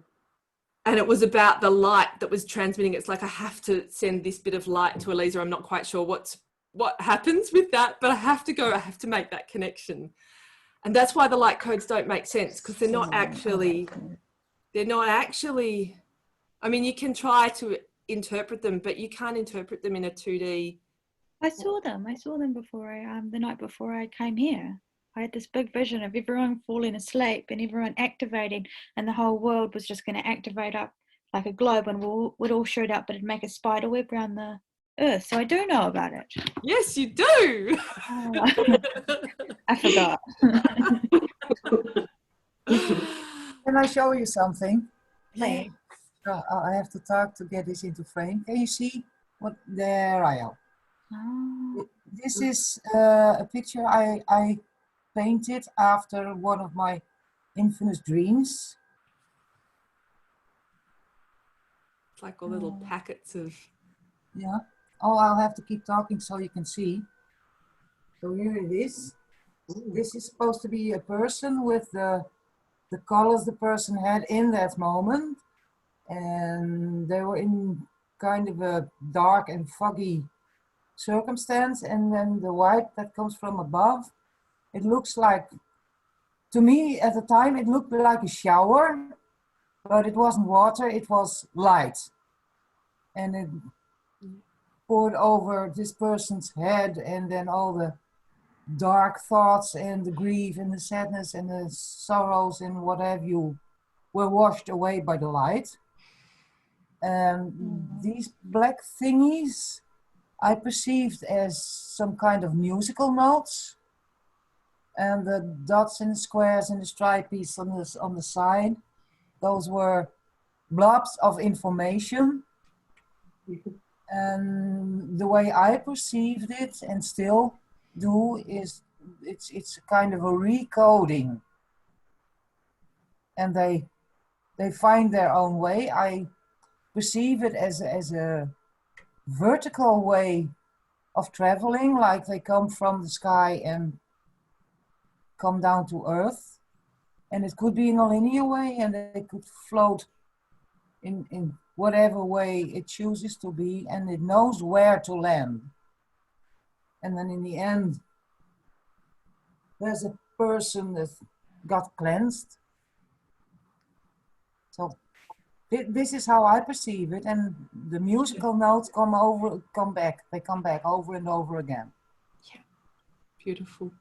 A: it was about the light that was transmitting. It's like, I have to send this bit of light to Eliza. I'm not quite sure what happens with that, but I have to make that connection. And that's why the light codes don't make sense, because they're not actually, I mean, you can try to interpret them, but you can't interpret them in a 2D.
D: I saw them before the night before I came here. I had this big vision of everyone falling asleep and everyone activating, and the whole world was just going to activate up like a globe, and we'd all shoot up, but it'd make a spider web around the earth. So I do know about it.
A: Yes, you do.
D: I forgot.
B: Can I show you something?
A: Yeah.
B: I have to talk to get this into frame. Can you see what? There I am.
D: Oh.
B: This is a picture I painted after one of my infamous dreams.
A: It's like all little packets of...
B: Yeah. Oh, I'll have to keep talking so you can see. So here it is. This is supposed to be a person with the colors the person had in that moment. And they were in kind of a dark and foggy circumstance. And then the white that comes from above, it looks like, to me at the time, it looked like a shower, but it wasn't water, it was light. And it poured over this person's head, and then all the dark thoughts and the grief and the sadness and the sorrows and what have you were washed away by the light. And these black thingies I perceived as some kind of musical notes. And the dots and the squares and the stripies on the side, those were blobs of information. And the way I perceived it and still do is it's a kind of a recoding. And they find their own way. I perceive it as a vertical way of traveling, like they come from the sky and come down to earth, and it could be in a linear way, and they could float in whatever way it chooses to be, and it knows where to land. And then in the end, there's a person that got cleansed. So this is how I perceive it, and the musical notes come back over and over again.
A: Yeah, beautiful.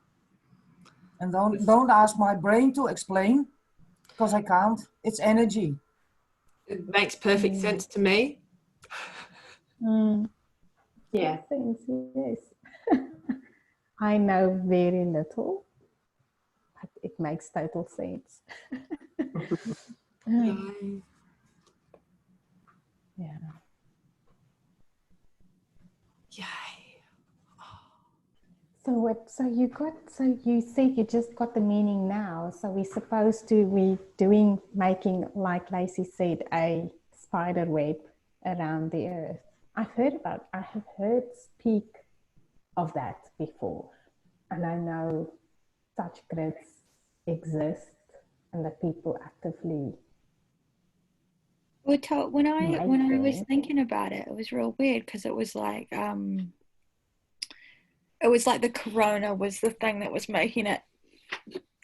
B: And don't ask my brain to explain, because I can't. It's energy.
A: It makes perfect sense to me.
C: Yeah.
E: Thanks, yes. I know very little, but it makes total sense. Yeah.
A: Yay.
E: So you said you just got the meaning now. So we're making, like Lacey said, a spider web around the earth. I have heard speak of that before. And I know such grids exist and that people actively...
D: When I was thinking about it, it was real weird, because it was like the corona was the thing that was making it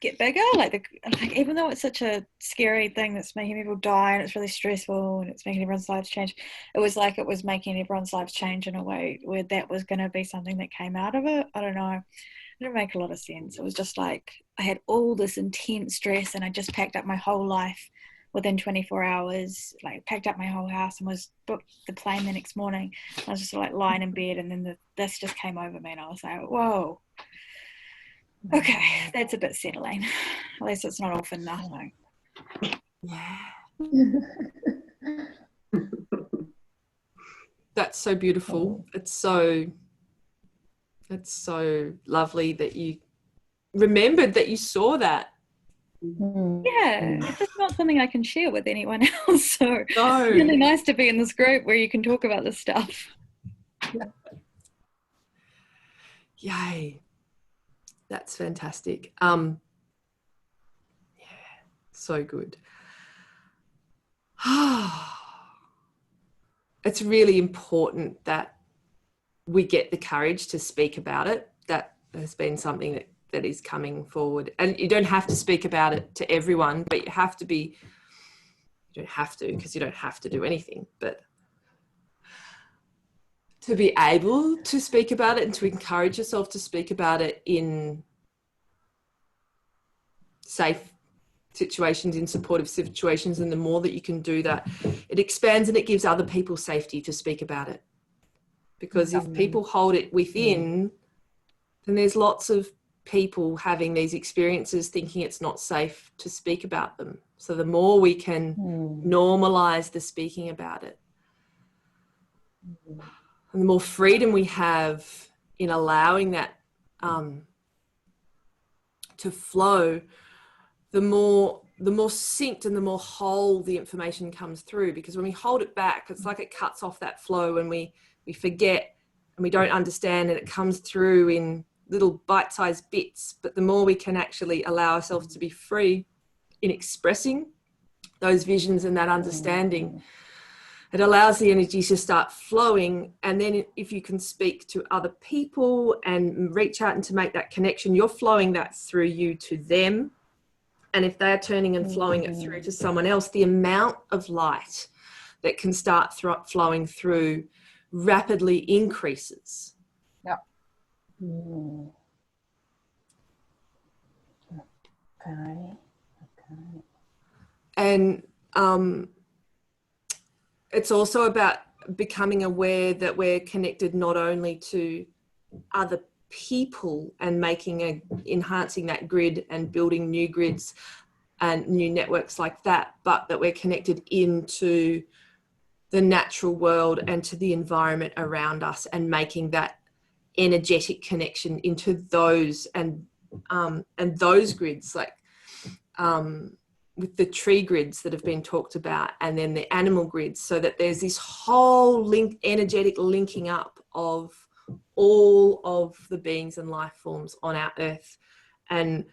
D: get bigger. Like even though it's such a scary thing that's making people die and it's really stressful and it's making everyone's lives change, it was like it was making everyone's lives change in a way where that was going to be something that came out of it. I don't know. It didn't make a lot of sense. It was just like I had all this intense stress and I just packed up my whole life within 24 hours, like packed up my whole house and was booked the plane the next morning. I was just like lying in bed, and then this just came over me, and I was like, whoa, okay, that's a bit settling. At least it's not all for nothing.
A: Yeah. That's so beautiful. It's so lovely that you remembered that you saw that.
D: Yeah, it's just not something I can share with anyone else. So
A: No.
D: it's really nice to be in this group where you can talk about this stuff.
A: Yay. That's fantastic. Yeah, so good. It's really important that we get the courage to speak about it. That has been something that is coming forward. And you don't have to speak about it to everyone, but you don't have to, because you don't have to do anything, but to be able to speak about it and to encourage yourself to speak about it in safe situations, in supportive situations, and the more that you can do that, it expands and it gives other people safety to speak about it. Because if people hold it within, then there's lots of people having these experiences thinking it's not safe to speak about them. So the more we can normalize the speaking about it, and the more freedom we have in allowing that to flow, the more synced and the more whole the information comes through. Because when we hold it back, it's like it cuts off that flow, and we forget and we don't understand, and it comes through in little bite-sized bits. But the more we can actually allow ourselves to be free in expressing those visions and that understanding, it allows the energy to start flowing. And then if you can speak to other people and reach out and to make that connection, you're flowing that through you to them. And if they're turning and flowing it through to someone else, the amount of light that can start flowing through rapidly increases.
B: Yeah.
E: Okay.
A: And it's also about becoming aware that we're connected not only to other people and enhancing that grid and building new grids and new networks like that, but that we're connected into the natural world and to the environment around us, and making that energetic connection into those and those grids, like with the tree grids that have been talked about, and then the animal grids, so that there's this whole energetic linking up of all of the beings and life forms on our earth. And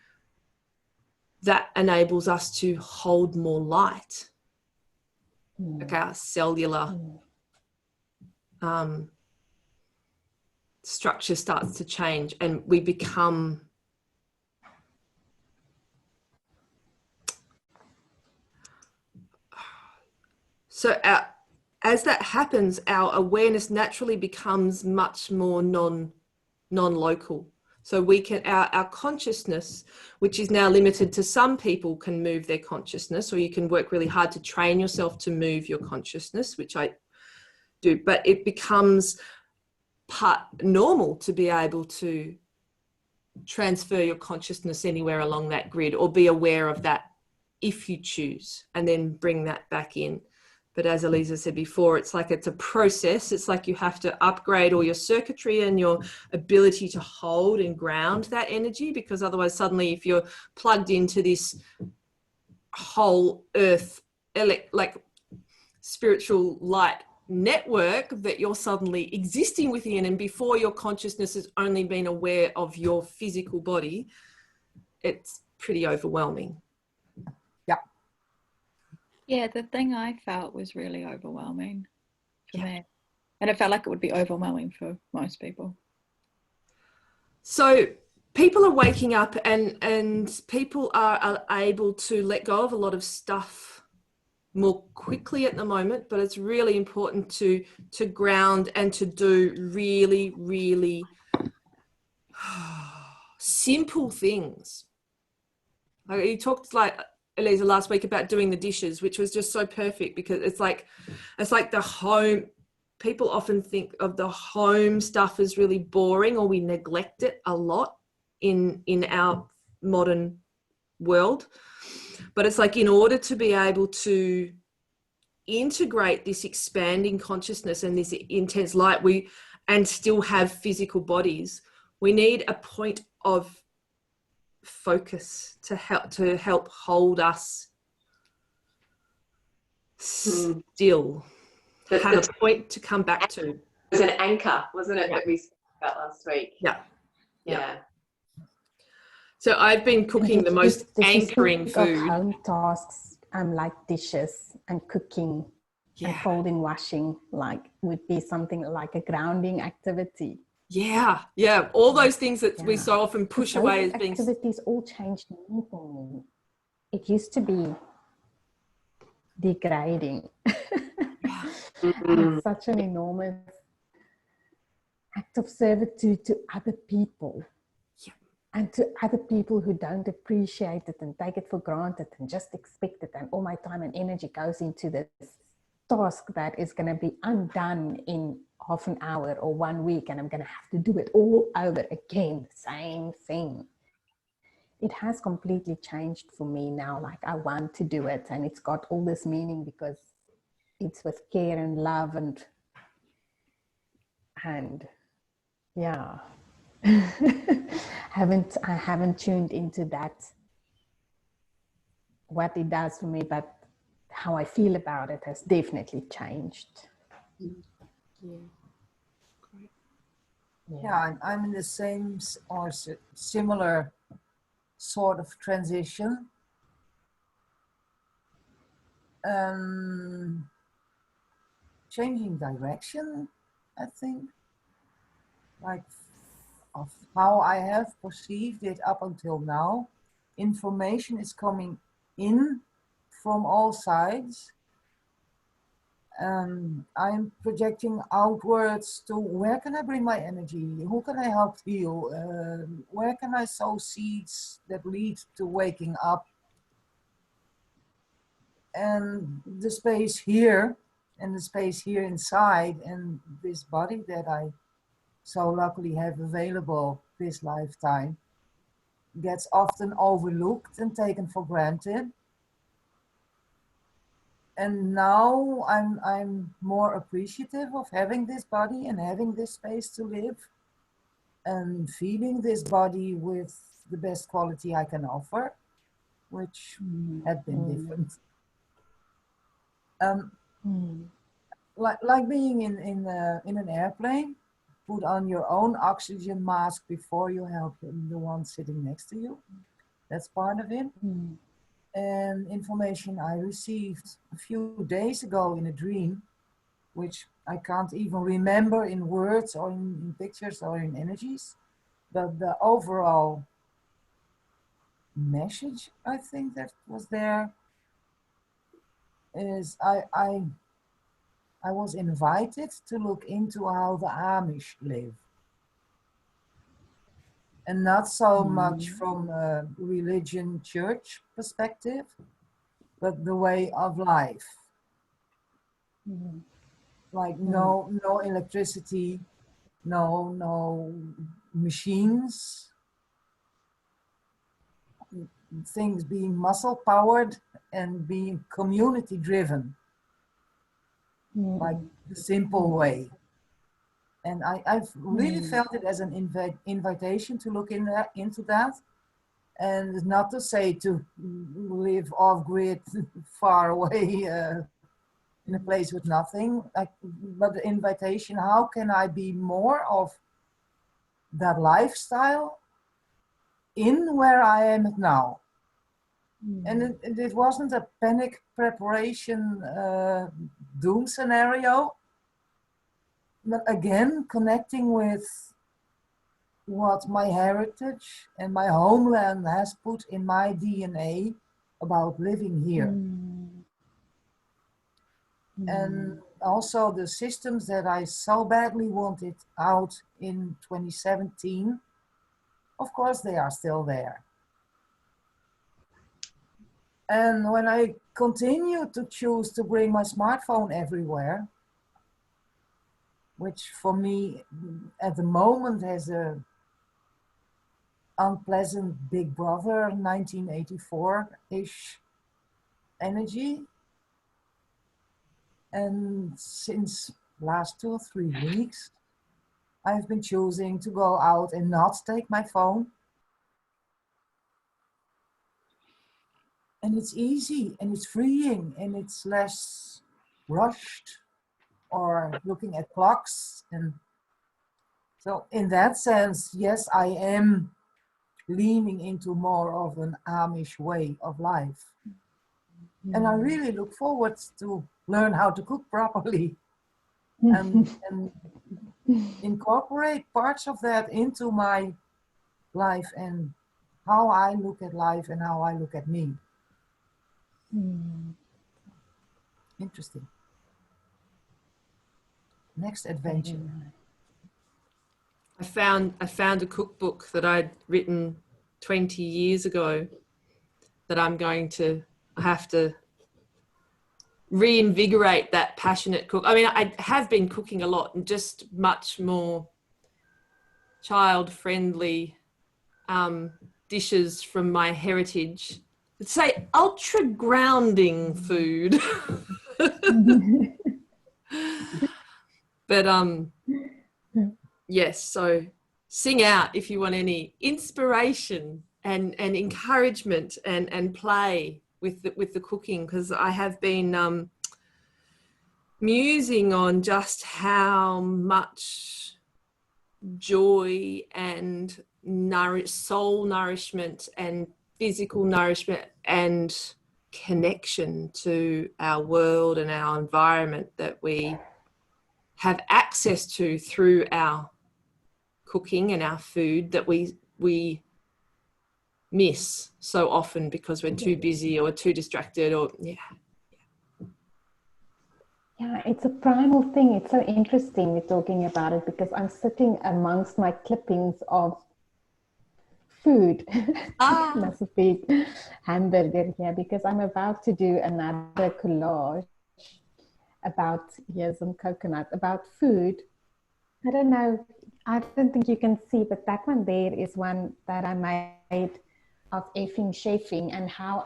A: that enables us to hold more light. Like our cellular structure starts to change, and we become as that happens, our awareness naturally becomes much more non-local. So we can, our consciousness, which is now limited to some people, can move their consciousness, or you can work really hard to train yourself to move your consciousness, which I do, but it becomes normal to be able to transfer your consciousness anywhere along that grid, or be aware of that if you choose, and then bring that back in. But as Eliza said before, it's like it's a process. It's like you have to upgrade all your circuitry and your ability to hold and ground that energy, because otherwise suddenly if you're plugged into this whole earth, like spiritual light network that you're suddenly existing within, and before your consciousness has only been aware of your physical body, it's pretty overwhelming.
D: Yeah, the thing I felt was really overwhelming for me. And it felt like it would be overwhelming for most people.
A: So people are waking up, and people are able to let go of a lot of stuff more quickly at the moment, but it's really important to ground and to do really, really simple things. Like you talked, like Eliza, last week about doing the dishes, which was just so perfect, because it's like the home. People often think of the home stuff as really boring, or we neglect it a lot in our modern world. But it's like, in order to be able to integrate this expanding consciousness and this intense light, and still have physical bodies, we need a point of focus to help hold us still. Have a point to come back to.
C: It was an anchor, wasn't it, that we spoke about last week?
A: Yeah. So I've been cooking the most anchoring food.
E: Of home tasks, like dishes and cooking and folding, washing, like would be something like a grounding activity.
A: Yeah. All those things that we so often push away as being...
E: activities all changed for me. It used to be degrading. It's such an enormous act of servitude to other people. And to other people who don't appreciate it and take it for granted and just expect it, and all my time and energy goes into this task that is going to be undone in half an hour or 1 week, and I'm going to have to do it all over again, the same thing. It has completely changed for me now. Like, I want to do it, and it's got all this meaning because it's with care and love and yeah. I haven't tuned into that, what it does for me, but how I feel about it has definitely changed.
B: Yeah, I'm in the same or similar sort of transition. Changing direction, I think, like of how I have perceived it up until now. Information is coming in from all sides. I'm projecting outwards to where can I bring my energy? Who can I help heal? Where can I sow seeds that lead to waking up? And the space here, and the space here inside, and this body that I so luckily have available this lifetime, gets often overlooked and taken for granted. And now I'm more appreciative of having this body and having this space to live and feeding this body with the best quality I can offer, which had been different. Like being in an airplane, put on your own oxygen mask before you help the one sitting next to you. That's part of it. And information I received a few days ago in a dream, which I can't even remember in words or in pictures or in energies, but the overall message I think that was there is I was invited to look into how the Amish live. And not so much from a religion, church perspective, but the way of life. Like no electricity, no machines, things being muscle powered and being community driven, like the simple way. And I've really felt it as an invitation to look into that. And not to say to live off grid far away in a place with nothing, but the invitation, how can I be more of that lifestyle in where I am now? And it wasn't a panic preparation doom scenario. But again, connecting with what my heritage and my homeland has put in my DNA about living here. And also the systems that I so badly wanted out in 2017, of course they are still there. And when I continue to choose to bring my smartphone everywhere, which for me at the moment has a unpleasant Big Brother 1984-ish energy. And since last 2 or 3 weeks, I've been choosing to go out and not take my phone. And it's easy and it's freeing and it's less rushed or looking at clocks. And so in that sense, yes, I am leaning into more of an Amish way of life. And I really look forward to learn how to cook properly and incorporate parts of that into my life and how I look at life and how I look at me. Interesting. Next adventure.
A: I found a cookbook that I'd written 20 years ago that I have to reinvigorate that passionate cook. I mean, I have been cooking a lot and just much more child-friendly dishes from my heritage. Let's say ultra grounding food. But yes, so sing out if you want any inspiration and encouragement and play with the cooking, because I have been musing on just how much joy and soul nourishment and physical nourishment and connection to our world and our environment that we have access to through our cooking and our food that we miss so often because we're too busy or too distracted or
E: Yeah, it's a primal thing. It's so interesting we're talking about it because I'm sitting amongst my clippings of food. Massive big hamburger here because I'm about to do another collage about, here's some coconut, about food. I don't know, I don't think you can see, but that one there is one that I made of effing chefing and how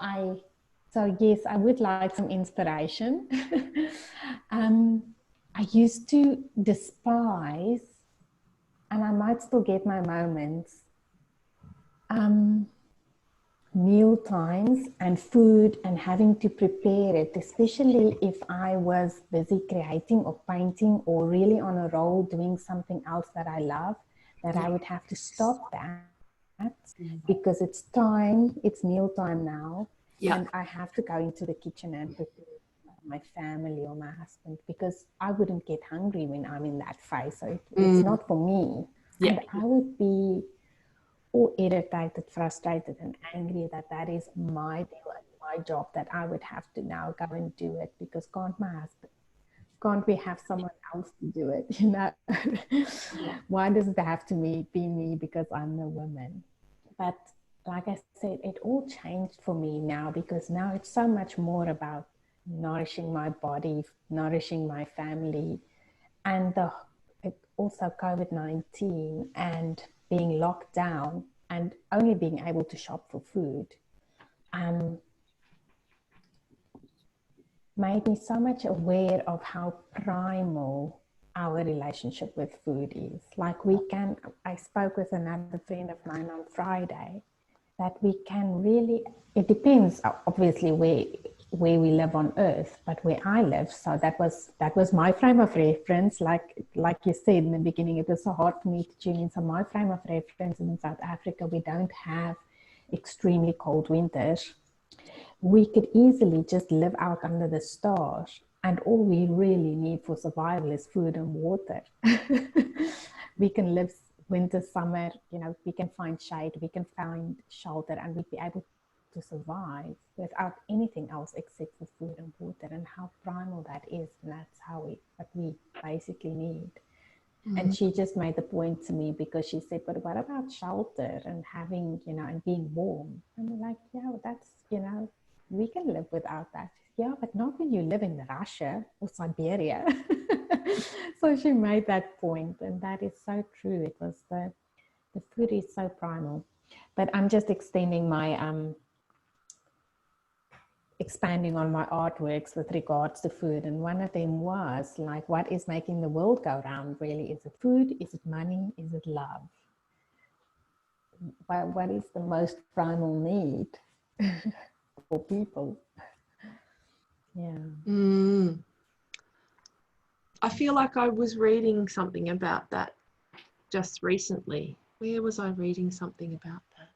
E: so yes, I would like some inspiration. I used to despise, and I might still get my moments, meal times and food and having to prepare it, especially if I was busy creating or painting or really on a roll doing something else that I love, that I would have to stop that because it's time, it's meal time now. And I have to go into the kitchen and prepare my family or my husband because I wouldn't get hungry when I'm in that phase. So it's not for me. And I would be all irritated, frustrated and angry that is my deal and my job, that I would have to now go and do it because can't we have someone else to do it, you know? Why does it have to be me because I'm the woman? But like I said, it all changed for me now because now it's so much more about nourishing my body, nourishing my family, and also COVID-19 and being locked down and only being able to shop for food made me so much aware of how primal our relationship with food is. Like I spoke with another friend of mine on Friday, that we can really, it depends obviously where we live on earth, but where I live, so that was my frame of reference. Like you said in the beginning, it was so hard for me to tune in. So my frame of reference in South Africa, we don't have extremely cold winters. We could easily just live out under the stars, and all we really need for survival is food and water. We can live winter, summer, you know, we can find shade, we can find shelter, and we'd be able to survive without anything else except for food and water, and how primal that is. And that's what we basically need. And she just made the point to me because she said, but what about shelter and having, you know, and being warm? And I'm like, yeah, that's, you know, we can live without that. Yeah, but not when you live in Russia or Siberia. So she made that point, and that is so true. It was the food is so primal. But I'm just extending my expanding on my artworks with regards to food, and one of them was like, what is making the world go round really? Is it food? Is it money? Is it love? What is the most primal need for people? Yeah.
A: I feel like I was reading something about that just recently. Where was I reading something about that?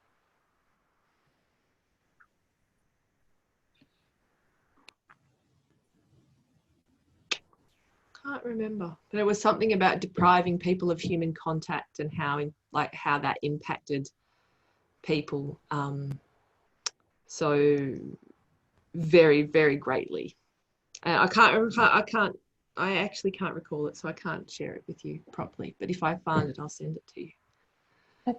A: Can't remember, but it was something about depriving people of human contact and how that impacted people so very, very greatly. I actually can't recall it, so I can't share it with you properly, but if I find it, I'll send it to you.
E: But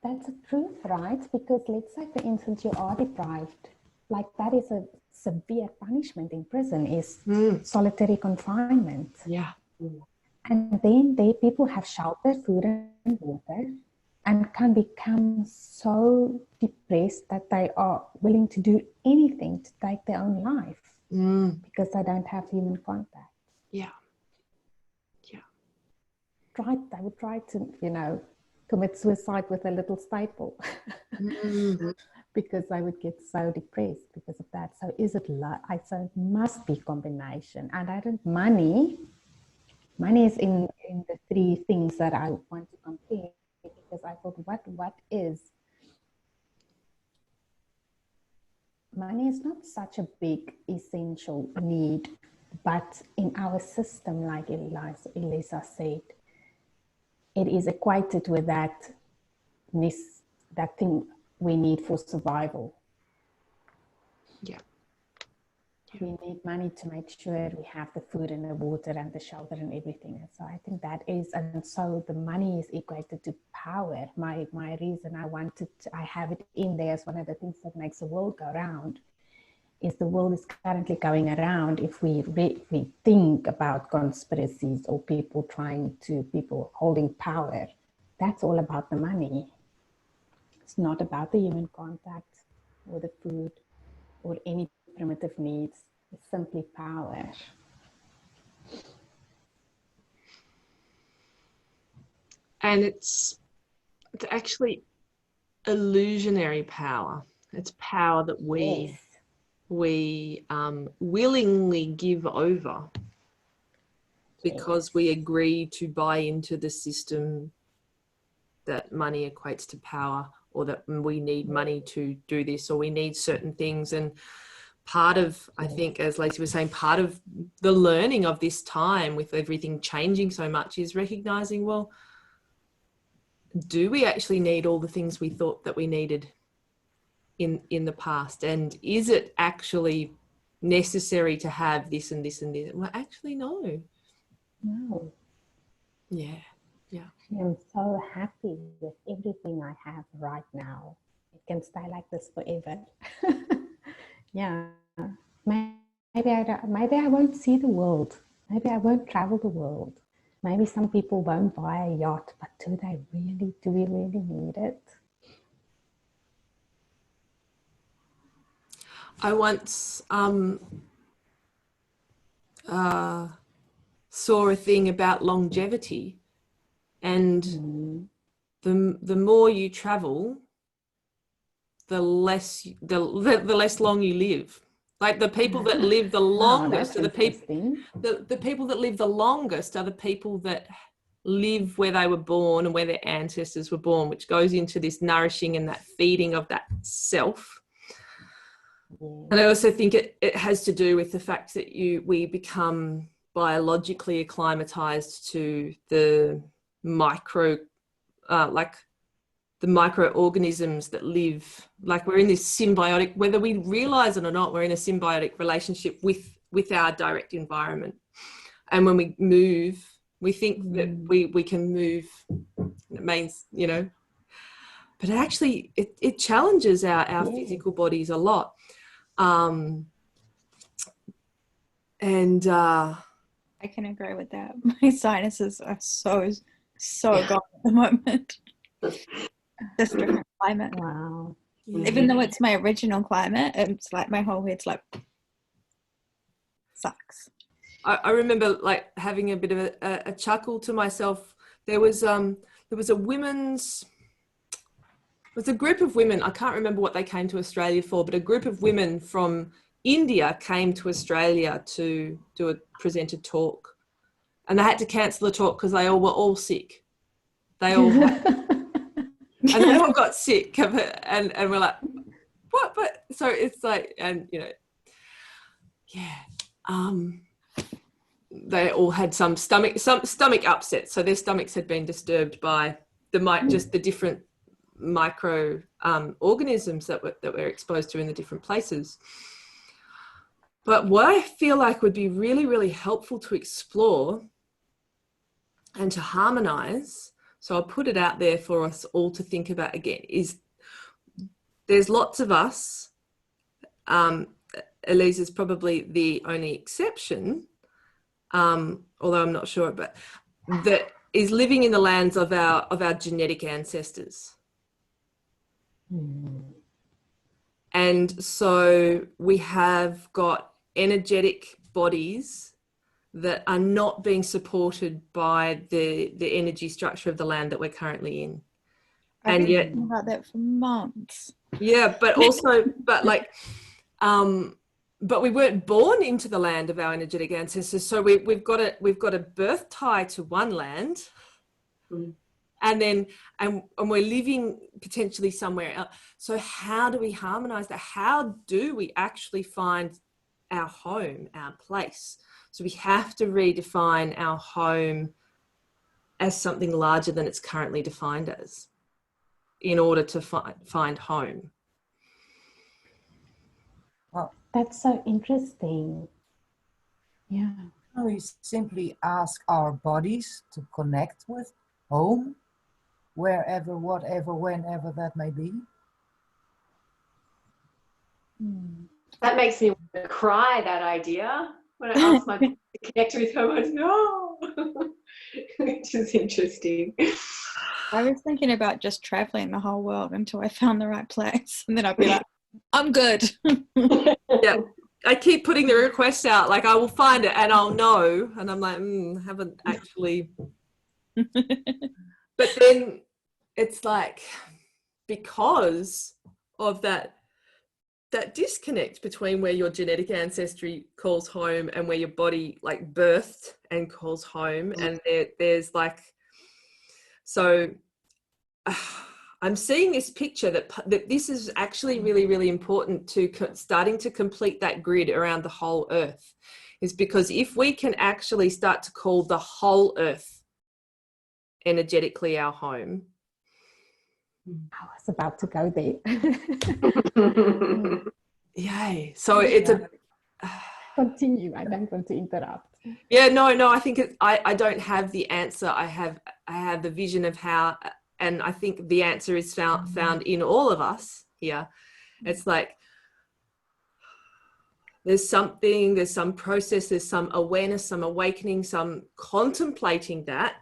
E: that's the truth, right? Because let's say, for instance, you are deprived, like that is a severe punishment in prison, is solitary confinement.
A: Yeah.
E: And then people have shelter, food and water, and can become so depressed that they are willing to do anything to take their own life because they don't have human contact.
A: Yeah.
E: They would try to, commit suicide with a little staple because they would get so depressed because of that. So is it love? So it must be combination. And money is in the three things that I want to compare, because I thought, what is money is not such a big essential need, but in our system, like Eliza said, it is equated with that thing we need for survival.
A: Yeah.
E: We need money to make sure we have the food and the water and the shelter and everything. And so I think that is, and so the money is equated to power. My reason I have it in there as one of the things that makes the world go round, is the world is currently going around. If we think about conspiracies or people holding power, that's all about the money. It's not about the human contact or the food or any primitive needs. It's simply power.
A: And it's actually illusionary power. It's power that we willingly give over because we agree to buy into the system that money equates to power, or that we need money to do this, or we need certain things. And part of, I think, as Lacey was saying, part of the learning of this time with everything changing so much is recognizing, well, do we actually need all the things we thought that we needed in the past? And is it actually necessary to have this and this and this? Well, actually, no.
E: No.
A: Yeah.
E: I'm so happy with everything I have right now. It can stay like this forever. Yeah. Maybe I won't see the world. Maybe I won't travel the world. Maybe some people won't buy a yacht, but do we really need it?
A: I once saw a thing about longevity, and the more you travel, the less long you live. Like the people that live the longest are the people that live the longest are the people that live where they were born and where their ancestors were born, which goes into this nourishing and that feeding of that self. And I also think it has to do with the fact that we become biologically acclimatized to the microorganisms that live, like we're in this symbiotic, whether we realize it or not, we're in a symbiotic relationship with our direct environment. And when we move, we think that we can move. It means, but actually it challenges our physical bodies a lot. And
D: I can agree with that. My sinuses are so gone at the moment. Just different climate.
E: Wow.
D: Even though it's my original climate, it's like my whole head's like sucks.
A: I remember like having a bit of a chuckle to myself. There was a group of women, I can't remember what they came to Australia for, but a group of women from India came to Australia to present a talk, and they had to cancel the talk because they all were all sick. They all and they all got sick, and we're like, what? But so it's like, and you know, they all had some stomach upset, so their stomachs had been disturbed by just the different micro organisms that we're exposed to in the different places. But what I feel like would be really, really helpful to explore and to harmonize, so I'll put it out there for us all to think about again, is there's lots of us, Eliza's probably the only exception, although I'm not sure, but that is living in the lands of our genetic ancestors. And so we have got energetic bodies that are not being supported by the energy structure of the land that we're currently in.
D: I've
A: and
D: been
A: yet
D: thinking about that for months.
A: yeah, but also but we weren't born into the land of our energetic ancestors, so we've got a birth tie to one land. And then and we're living potentially somewhere else. So how do we harmonize that? How do we actually find our home, our place? So we have to redefine our home as something larger than it's currently defined as, in order to find home.
B: Well,
E: That's so interesting. Yeah.
B: we simply ask our bodies to connect with home, wherever, whatever, whenever that may be.
C: That makes me want to cry, that idea. When I asked my body to connect with home, I was no, which is interesting.
D: I was thinking about just traveling the whole world until I found the right place, and then I'd be like, I'm good.
A: Yeah, I keep putting the requests out, like I will find it and I'll know, and I'm like, haven't actually. But then it's like, because of that disconnect between where your genetic ancestry calls home and where your body like birthed and calls home, and there's like, so I'm seeing this picture that this is actually really, really important to starting to complete that grid around the whole earth, is because if we can actually start to call the whole earth energetically our home.
E: I was about to go there.
A: Yay. So it's
E: Continue. I don't want to interrupt.
A: Yeah, no, I think I don't have the answer. I have the vision of how, and I think the answer is found in all of us here. It's like there's some process, there's some awareness, some awakening, some contemplating that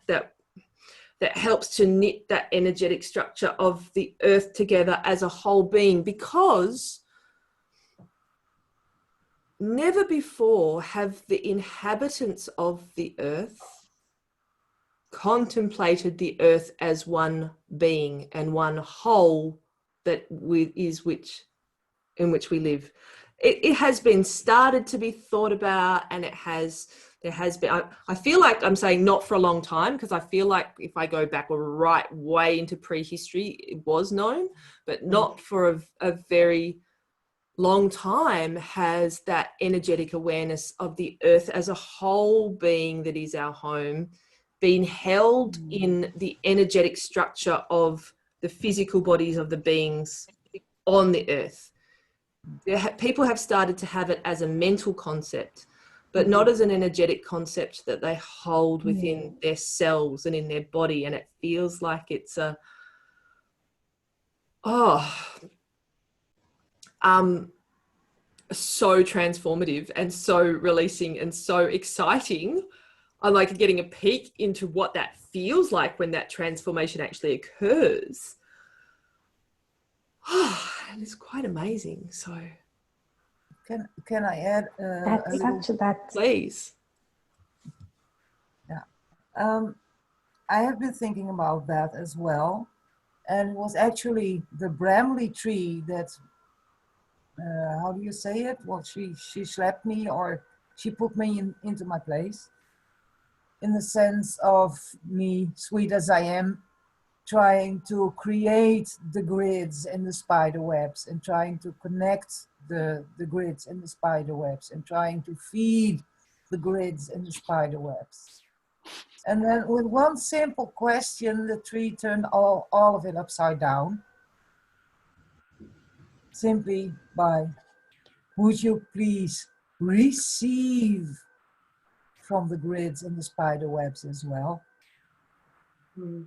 A: helps to knit that energetic structure of the earth together as a whole being, because never before have the inhabitants of the earth contemplated the earth as one being and one whole that in which we live. It has been started to be thought about, and there has been, I feel like I'm saying not for a long time, because I feel like if I go back right way into prehistory, it was known, but not for a very long time has that energetic awareness of the earth as a whole being that is our home been held in the energetic structure of the physical bodies of the beings on the earth. People have started to have it as a mental concept, but not as an energetic concept that they hold within their cells and in their body. And it feels like it's so transformative and so releasing and so exciting. I like getting a peek into what that feels like when that transformation actually occurs. And it's quite amazing. So
B: can I add a little?
A: Please.
B: Yeah, I have been thinking about that as well, and it was actually the Bramley tree that. How do you say it? Well, she slapped me, or she put me into my place, in the sense of me, sweet as I am, trying to create the grids and the spider webs, and trying to connect the grids and the spider webs, and trying to feed the grids and the spider webs. And then with one simple question, the tree turned all of it upside down, simply by, would you please receive from the grids and the spider webs as well?
C: Mm.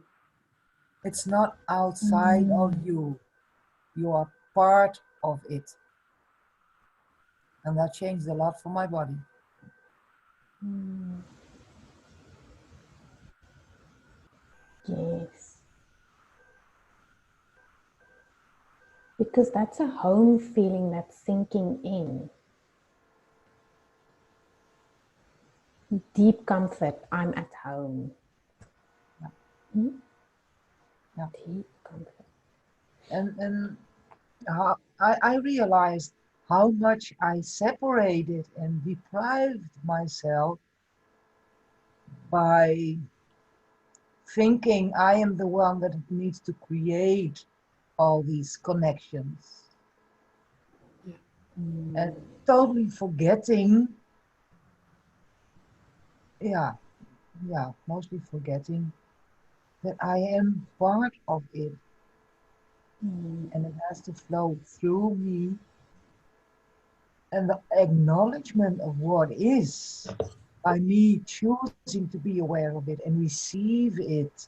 B: It's not outside of you. You are part of it. And that changed a lot for my body.
E: Yes. Because that's a home feeling that's sinking in. Deep comfort, I'm at home.
B: Yeah.
E: Hmm?
B: Yeah.
E: Deep comfort.
B: And I realized how much I separated and deprived myself by thinking I am the one that needs to create all these connections.
A: Yeah.
B: And totally forgetting, mostly forgetting that I am part of it, and it has to flow through me. And the acknowledgement of what is, by me choosing to be aware of it and receive it,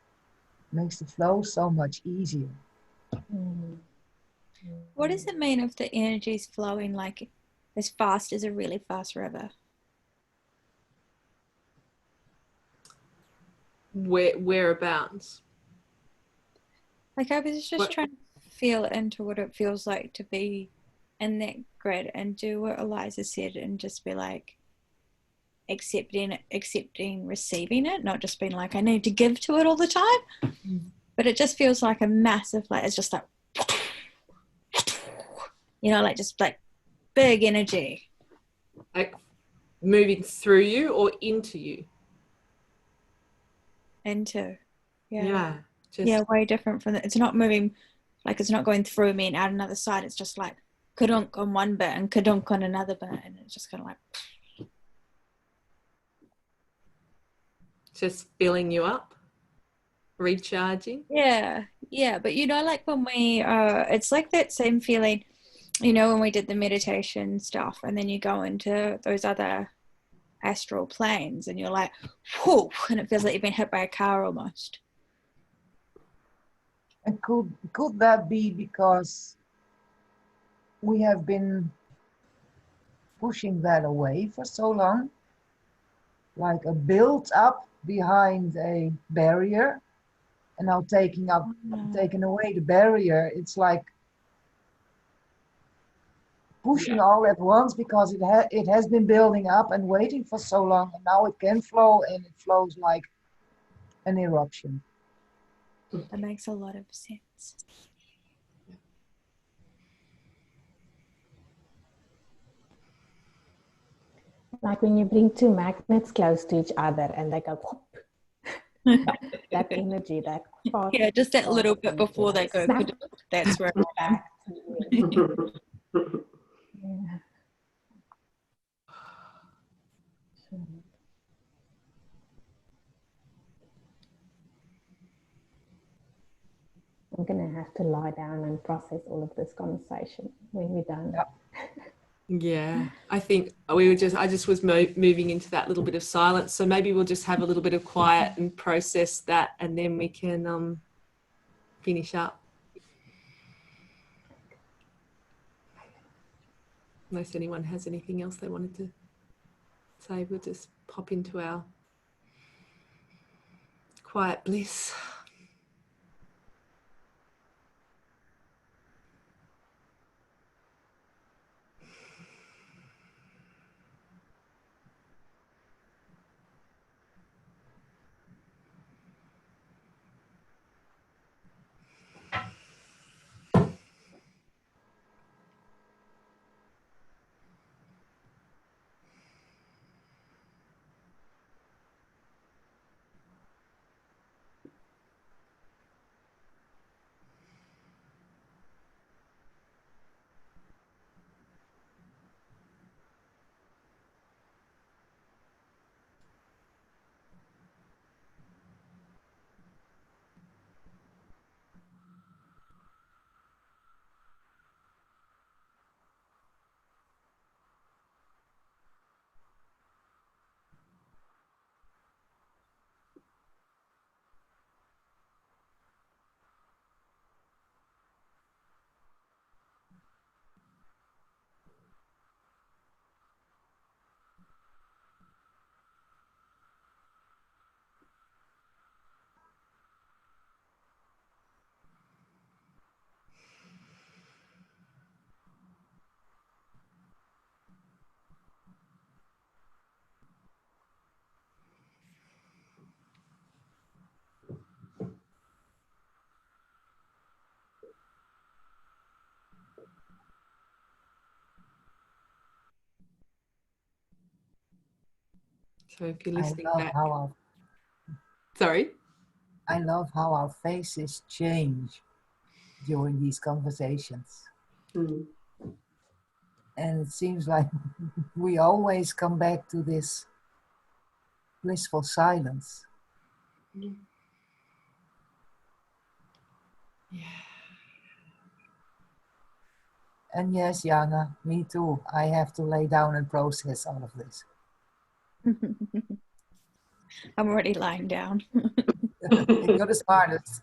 B: makes the flow so much easier.
D: What does it mean if the energy is flowing like as fast as a really fast river?
A: Whereabouts?
D: Like I was just trying to feel into what it feels like to be in that grid and do what Eliza said and just be like accepting, receiving it, not just being like I need to give to it all the time. But it just feels like a massive, like it's just like, you know, like just like big energy.
A: Like moving through you or into you?
D: Into.
A: Yeah.
D: Yeah, way different from it's not moving, like it's not going through me and out another side. It's just like kadunk on one bit and kadunk on another bit, and it's just kind of like
A: just filling you up, recharging.
D: yeah. But you know, like when we it's like that same feeling, you know, when we did the meditation stuff, and then you go into those other astral planes, and you're like, whoo, and it feels like you've been hit by a car almost.
B: And could that be because we have been pushing that away for so long? Like a build up behind a barrier, and now taking away the barrier, it's like pushing all at once, because it has been building up and waiting for so long, and now it can flow, and it flows like an eruption.
D: That makes a lot of sense.
E: Like when you bring two magnets close to each other and they go whoop. That energy, that fast,
D: yeah, just that little bit before they go. That's where
E: back. Yeah. I'm gonna have to lie down and process all of this conversation when we're done.
A: Yeah, I think I just was moving into that little bit of silence. So maybe we'll just have a little bit of quiet and process that, and then we can finish up. unless anyone has anything else they wanted to say, we'll just pop into our quiet bliss. So if you're listening back, sorry?
B: I love how our faces change during these conversations.
C: Mm.
B: And it seems like we always come back to this blissful silence.
A: Yeah.
B: And yes, Jana, me too. I have to lay down and process all of this.
D: I'm already lying down.
B: You're the smartest.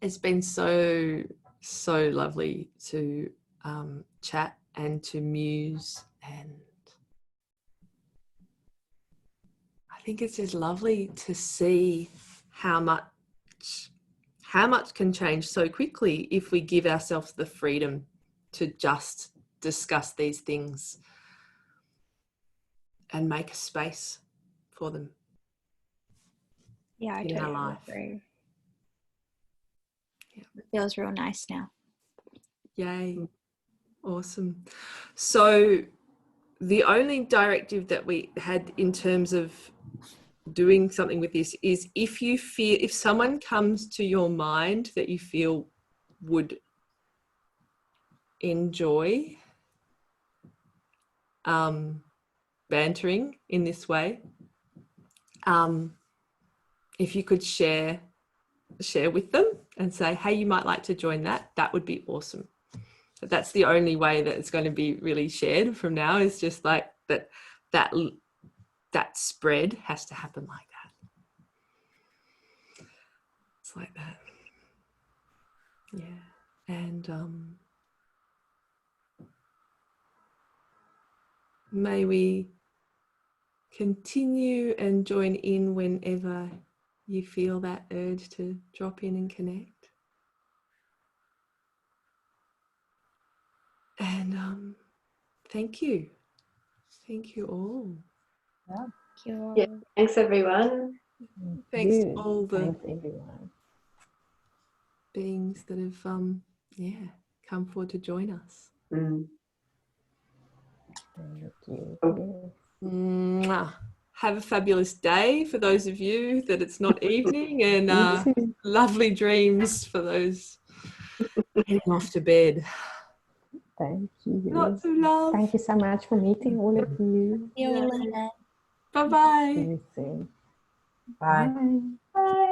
A: It's been so lovely to chat and to muse, and I think it's just lovely to see how much can change so quickly if we give ourselves the freedom to just discuss these things and make a space for them.
D: Yeah, I
A: in our
D: totally
A: life.
D: agree.
A: Yeah.
D: It feels real nice now.
A: Yay. Awesome. So the only directive that we had in terms of doing something with this is if someone comes to your mind that you feel would enjoy bantering in this way, if you could share with them and say, hey, you might like to join that would be awesome. But that's the only way that it's going to be really shared from now, is just like that spread has to happen like that. It's like that. Yeah. And may we continue and join in whenever you feel that urge to drop in and connect. And thank you all.
B: Yeah.
D: Thank you.
C: Yeah, thanks everyone.
A: Thanks to all the
E: Thanks everyone.
A: beings that have come forward to join us.
C: Mm.
E: Thank you.
C: Oh.
A: Mwah. Have a fabulous day for those of you that it's not evening, and lovely dreams for those heading off to bed.
E: Thank you.
A: Lots of love.
E: Thank you so much for meeting all of you.
A: Bye-bye.
E: See you soon.
B: Bye.
E: Bye.